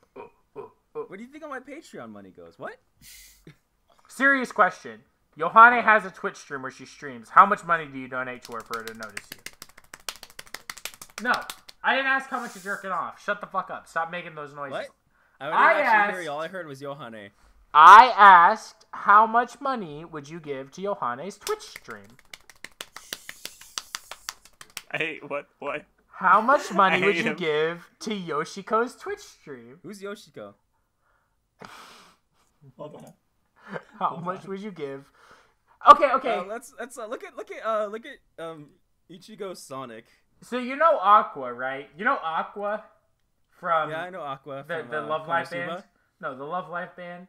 Where do you think all my Patreon money goes? What? Serious question. Yohane has a Twitch stream where she streams. How much money do you donate to her for her to notice you? No, I didn't ask how much you're jerking off. Shut the fuck up. Stop making those noises. What? I I didn't actually hear asked- you. All I heard was Yohane. I asked how much money would you give to Yohane's Twitch stream? I hate what? How much money I would hate you him. give to Yoshiko's Twitch stream? Who's Yoshiko? Hold on. How much would you give? Okay. Let's look at Ichigo Sonic. So you know Aqua, right? You know Aqua from Yeah, I know Aqua. the from, Love Live Konosuba. band. No, the Love Live band.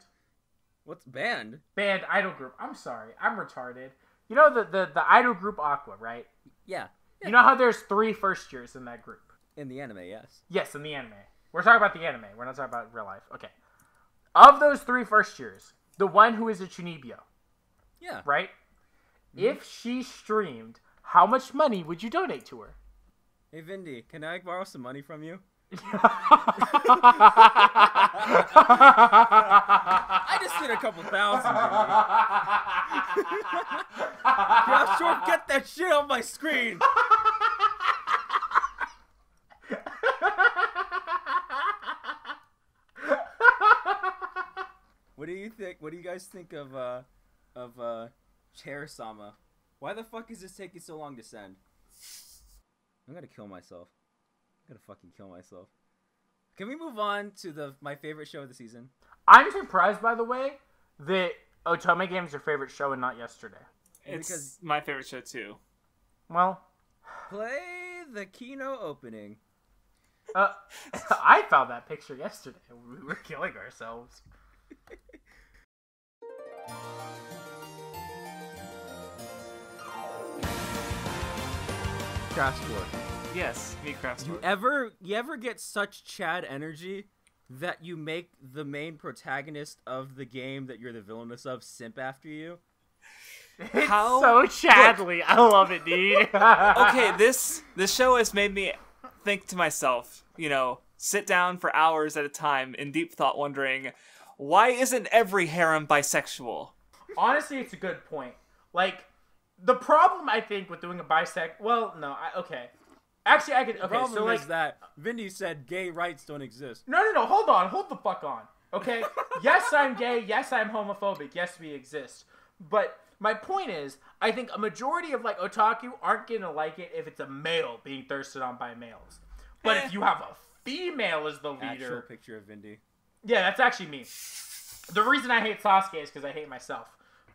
What's band? Band idol group. I'm sorry, I'm retarded. You know the idol group Aqua, right? Yeah. You know how there's 3 first years in that group? In the anime, yes. Yes, in the anime. We're talking about the anime. We're not talking about real life. Okay. Of those 3 first years, the one who is a Chunibyo, Yeah. right? If she streamed, how much money would you donate to her? Hey Vindy, can I borrow some money from you? I just did a couple thousand. Yeah, sure. Get that shit on my screen. What do you think? What do you guys think of Chair-sama? Why the fuck is this taking so long to send? I'm gonna kill myself. I'm gonna fucking kill myself. Can we move on to my favorite show of the season? I'm surprised, by the way, that Otome Game's your favorite show and not Yesterday. It's Because- my favorite show too. Well, Play the Kino opening. I found that picture yesterday. We were killing ourselves. Craftsdwarf. Yes, me Craftsdwarf. You ever get such Chad energy that you make the main protagonist of the game that you're the villainess of simp after you? It's How- so Chadly. I love it, dude. Okay, this show has made me think to myself, sit down for hours at a time in deep thought wondering, why isn't every harem bisexual? Honestly, it's a good point. Like, the problem, I think, with doing a okay. Actually, I could, The okay, problem so, like, is that Vindy said gay rights don't exist. no, hold the fuck on, okay? Yes, I'm gay, yes, I'm homophobic, yes, we exist. But my point is, I think a majority of, like, otaku aren't gonna like it if it's a male being thirsted on by males. But if you have a female as the Actual leader... picture of Vindy. Yeah, that's actually me. The reason I hate Sasuke is because I hate myself.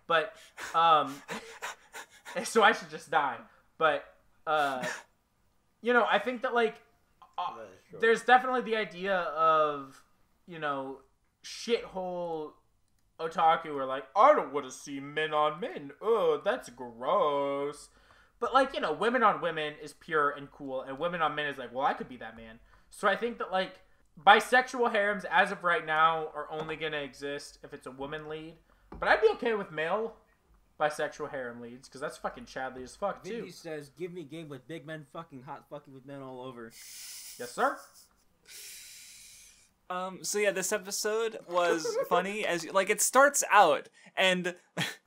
But, so I should just die. But you know, I think that like there's definitely the idea of, you know, shithole otaku who are like, I don't want to see men on men. Oh, that's gross. But like, you know, women on women is pure and cool, and women on men is like, well, I could be that man. So I think that like bisexual harems as of right now are only gonna exist if it's a woman lead. But I'd be okay with male bisexual harem leads, because that's fucking chadly as fuck too. Vindy says, give me game with big men fucking hot fucking with men all over. Yes, sir. So yeah, this episode was funny as like it starts out and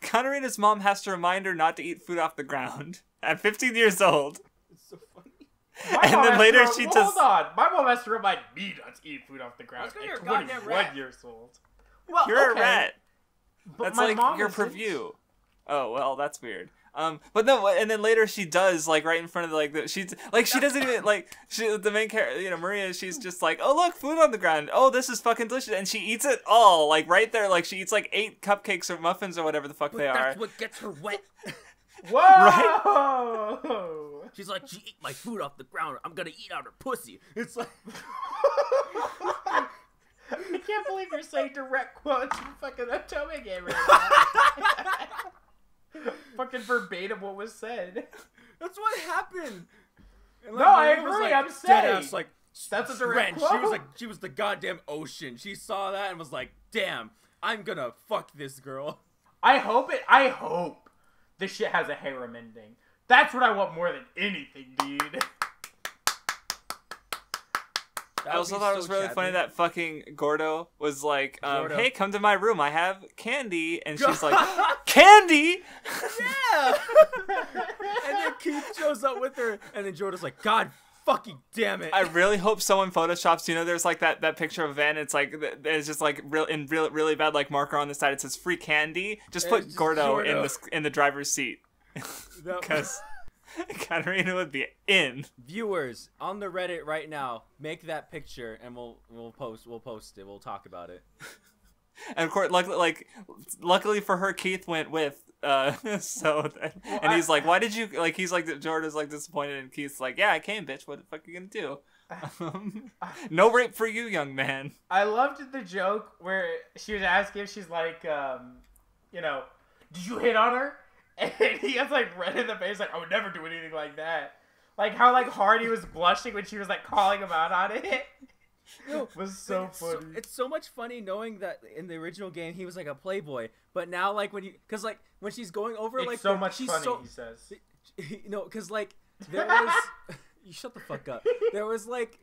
Katarina's mom has to remind her not to eat food off the ground at 15 years old. It's so funny. And then later she just hold on. My mom has to remind me not to eat food off the ground You're a at goddamn 21 rat. years old. Well, you're okay. a rat. But That's my like mom your isn't. preview. Oh well, that's weird. But no, and then later she does like right in front of like she's like she doesn't even like the main character, you know, Maria. She's just like, oh look, food on the ground. Oh, this is fucking delicious, and she eats it all like right there. Like she eats like 8 cupcakes or muffins or whatever the fuck they are. That's what gets her wet. Whoa! She's like, she ate my food off the ground. I'm gonna eat out her pussy. It's like, I can't believe you're saying direct quotes from fucking Otome game right now. Fucking verbatim what was said. that's what happened. And, No, I Maria was, agree, like, I'm dead saying. ass, like, That's a direct French. quote. She was like, she was the goddamn ocean. She saw that and was like, damn, I'm gonna fuck this girl. I hope this shit has a harem ending. That's what I want more than anything, dude. I also thought it was really funny that fucking Gordo was like, hey, come to my room. I have candy. And she's like, candy? Yeah! And then Keith shows up with her, and then Jordan's like, God fucking damn it. I really hope someone photoshops, you know, there's like that picture of a van. It's like, it's just like really bad like marker on the side. It says free candy. Just put just Gordo Gordo. in the driver's seat. Because Katarina would be in. Viewers, on the Reddit right now, make that picture, and we'll post it. We'll talk about it. And of course, luckily for her, Keith went with. And he's like, "Why did you like?" He's like, Jordan's like disappointed, and Keith's like, "Yeah, I came, bitch. What the fuck are you gonna do? No rape for you, young man." I loved the joke where she was asking if she's like, you know, did you hit on her? And he gets like red in the face, like, I would never do anything like that. Like how like hard he was blushing when she was like calling him out on it. It was so funny. It's so much funny knowing that in the original game he was like a playboy, but now like when she's going over It's like so much she's funny, so, he says. you know, because like there was you shut the fuck up. There was like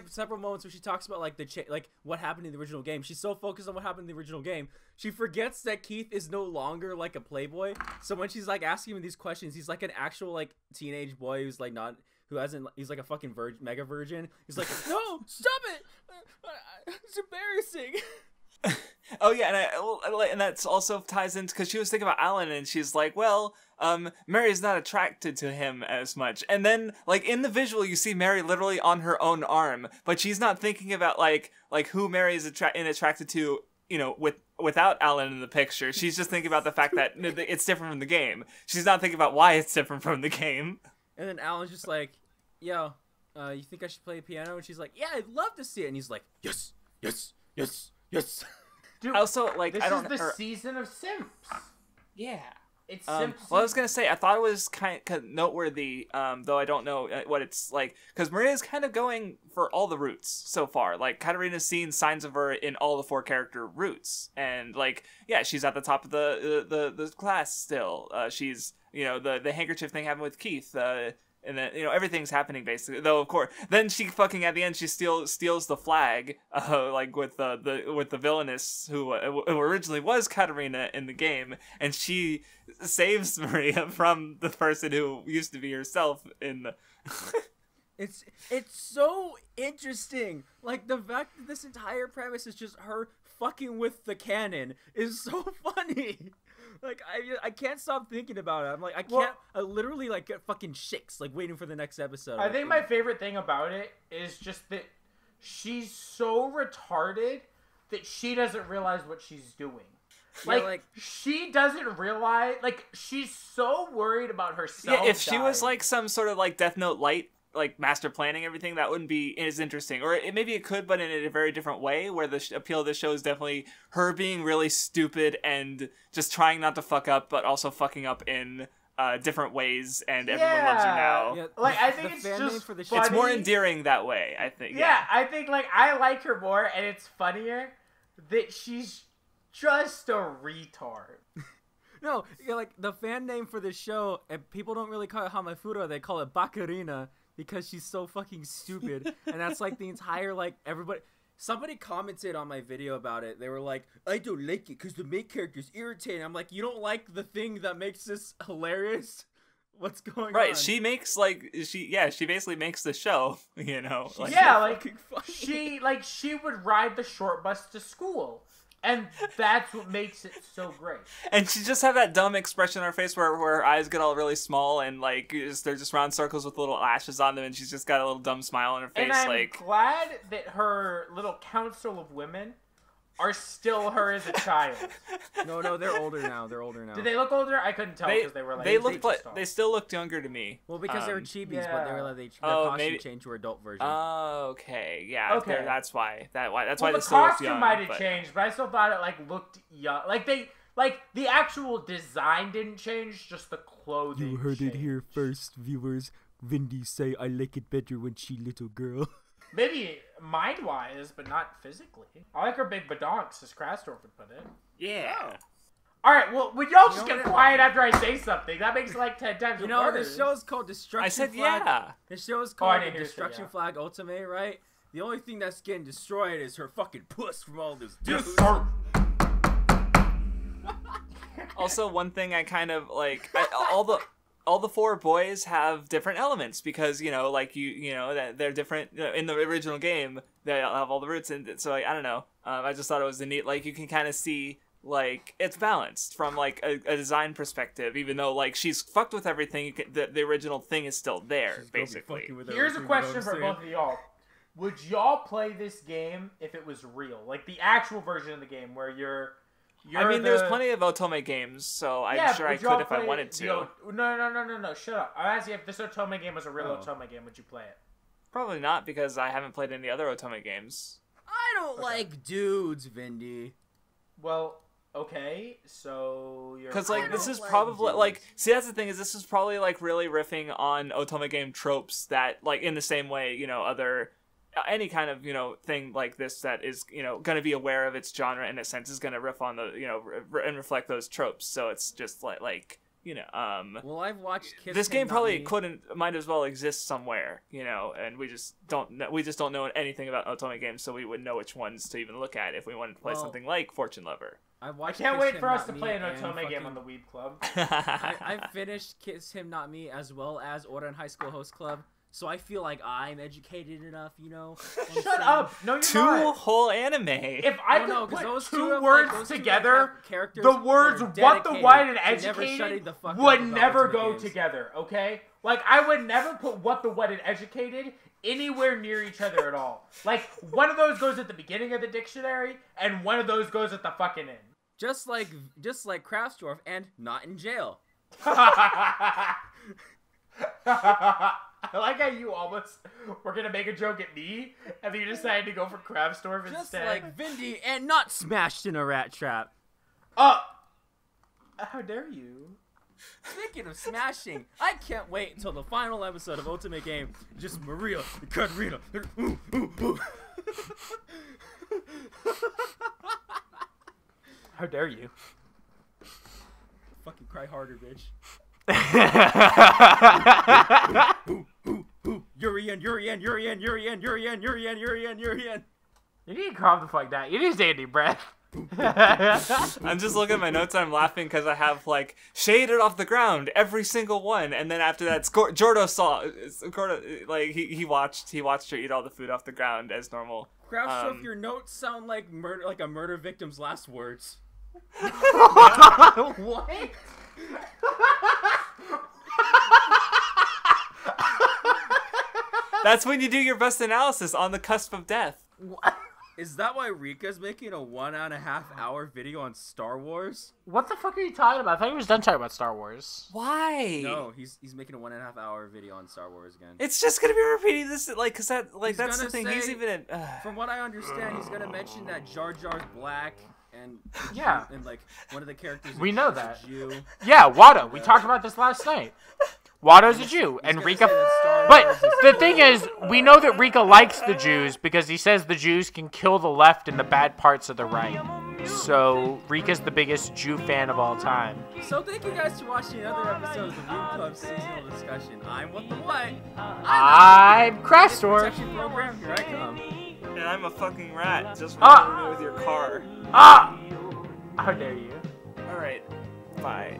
several moments where she talks about like like what happened in the original game. She's so focused on what happened in the original game, she forgets that Keith is no longer like a playboy. So when she's like asking him these questions, he's like an actual like teenage boy who's like not. Who hasn't? He's like a fucking mega virgin. He's like, no, stop it! It's embarrassing. Oh yeah, and that's also ties into because she was thinking about Alan, and she's like, well, Mary's not attracted to him as much. And then like in the visual, you see Mary literally on her own arm, but she's not thinking about like who Mary is attracted to, you know, without Alan in the picture. She's just thinking about the fact that it's different from the game. She's not thinking about why it's different from the game. And then Alan's just like, yo, you think I should play piano? And she's like, yeah, I'd love to see it. And he's like, yes, yes, yes, yes. Dude, also, like, this I don't. is the season of simps. Yeah. It's simp. Well, I was gonna say I thought it was kind of noteworthy, though I don't know what it's like, because Maria's kind of going for all the routes so far. Like Katarina's seen signs of her in all the 4 character routes, and like, yeah, she's at the top of the class still. She's, you know, the handkerchief thing happened with Keith. And then, you know, everything's happening basically. Though of course, then she fucking at the end she steals the flag, like with the villainess who originally was Katarina in the game, and she saves Maria from the person who used to be herself in the. It's so interesting. Like the fact that this entire premise is just her fucking with the cannon is so funny. Like I can't stop thinking about it. I'm like I literally like get fucking shakes like waiting for the next episode. I think my favorite thing about it is just that she's so retarded that she doesn't realize what she's doing. Like, she doesn't realize, like, she's so worried about herself. Yeah, if she was dying. like some sort of like Death Note light, like master planning everything, that wouldn't be as interesting. Or maybe it could, but in a very different way, where the appeal of the show is definitely her being really stupid and just trying not to fuck up, but also fucking up in different ways, and everyone loves her now. Yeah, Like, I think the it's fan just name for the funny. It's more endearing that way, I think. Yeah, I think, like, I like her more, and it's funnier that she's just a retard. No, yeah, like the fan name for the show, and people don't really call it Hamafura, they call it Bakarina because she's so fucking stupid. And that's like the entire, like, everybody. Somebody commented on my video about it. They were like, I don't like it because the main character's irritating. I'm like, you don't like the thing that makes this hilarious? What's going on? Right, she makes, like, she basically makes the show, you know? Like, Yeah, so like, fucking funny. she would ride the short bus to school. And that's what makes it so great. and she just had that dumb expression on her face where her eyes get all really small and, like, they're just round circles with little lashes on them, and she's just got a little dumb smile on her face, And I'm like... glad that her little council of women are still her as a child. No, they're older now. They're older now. Did they look older? I couldn't tell because they were like... They looked like... stars. They still looked younger to me. Well, because they were chibis, but they were like, their Oh, costume maybe- changed to adult version. Oh, okay. Yeah, Okay. that's why. That's why Well, they the still looked costume young. might have but- changed, but I still thought it, like, looked young. Like, the actual design didn't change, just the clothing You heard it changed. here first, viewers. Vindy say I like it better when she little girl. Maybe mind-wise, but not physically. I like her big badonks, as Craftsdwarf would put it. Yeah. Alright, well, would y'all just know get what? quiet after I say something? That makes it like 10 times You know, worse. the show's called Destruction I said Flag. yeah. The show's I called didn't hear you say Destruction yeah. Flag Otome, right? The only thing that's getting destroyed is her fucking puss from all this dudes. Yes, sir. Also, one thing I kind of like, all the four boys have different elements because like you know that they're different in the original game. They all have all the roots, and so like, I don't know. I just thought it was a neat, like you can kind of see like it's balanced from like a design perspective, even though like she's fucked with everything. The original thing is still there, basically. Here's a question for both of y'all. Would y'all play this game if it was real? Like the actual version of the game where you're I mean, there's plenty of Otome games, so I'm sure I could if I wanted to. No, shut up. I'm asking if this Otome game was a real Otome game, would you play it? Probably not, because I haven't played any other Otome games. I don't like dudes, Vindy. Well, okay, so you're... Because, like, I this don't is like probably, dudes. like, see, that's the thing, is this is probably, like, really riffing on Otome game tropes that, like, in the same way, other... any kind of, thing like this that is, going to be aware of its genre in a sense is going to riff on the, and reflect those tropes. So it's just like, Well, I've watched Kiss this Him, game Not probably Me. might as well exist somewhere, and we just don't know anything about Otome games, so we wouldn't know which ones to even look at if we wanted to play Well, something like Fortune Lover. I I can't wait for us to play an Otome game on the Weeb Club. I finished Kiss Him Not Me as well as Oran High School Host Club, so I feel like I'm educated enough, Shut up! No, you're Two not. whole anime. If I No, could 'cause put those two two have, words like, those two, like, together, have characters the words that are "what the dedicated white" and to never shutting "educated" the fuck up would about never Ultimate go games. together, okay? Like, I would never put "what the white" and "educated" anywhere near each other at all. Like, one of those goes at the beginning of the dictionary, and one of those goes at the fucking end. Just like Craftsdwarf and Not in Jail. I like how you almost were gonna make a joke at me, and then you decided to go for Craftsdwarf Just instead. like Vindy and not smashed in a rat trap. How dare you? Speaking of smashing, I can't wait until the final episode of Ultimate Game. Just Maria and Katarina. Ooh, ooh, ooh. How dare you? Fucking cry harder, bitch. Urian. You need to calm the fuck down. You need to take a deep breath. I'm just looking at my notes and I'm laughing because I have like shaded off the ground every single one, and then after that, Jordo like he watched her eat all the food off the ground as normal. Craftsdwarf, your notes sound like a murder victim's last words. What? That's when you do your best analysis on the cusp of death. Is that why Rika's making a 1.5 hour video on Star Wars? What the fuck are you talking about? I thought he was done talking about Star Wars. Why? No, he's making a 1.5 hour video on Star Wars again. It's just gonna be repeating this, like, cause that, like, He's that's the gonna thing. say- He's even. From what I understand, he's gonna mention that Jar Jar's black and Yeah. and like one of the characters. We know is a that. Jew. Yeah, Watto. We talked about this last night. Watto's a Jew, and gonna Rika. say that Star But Wars is the thing is, we know that Rika likes the Jews because he says the Jews can kill the left and the bad parts of the right. So Rika's the biggest Jew fan of all time. So thank you guys for watching another episode of the Weeb Club seasonal discussion. I'm WattheWut. I'm Craftsdwarf. Protection program. Here I come. And I'm a fucking rat. Just Ah! remember me with your car. Ah! How dare you? All right. Bye.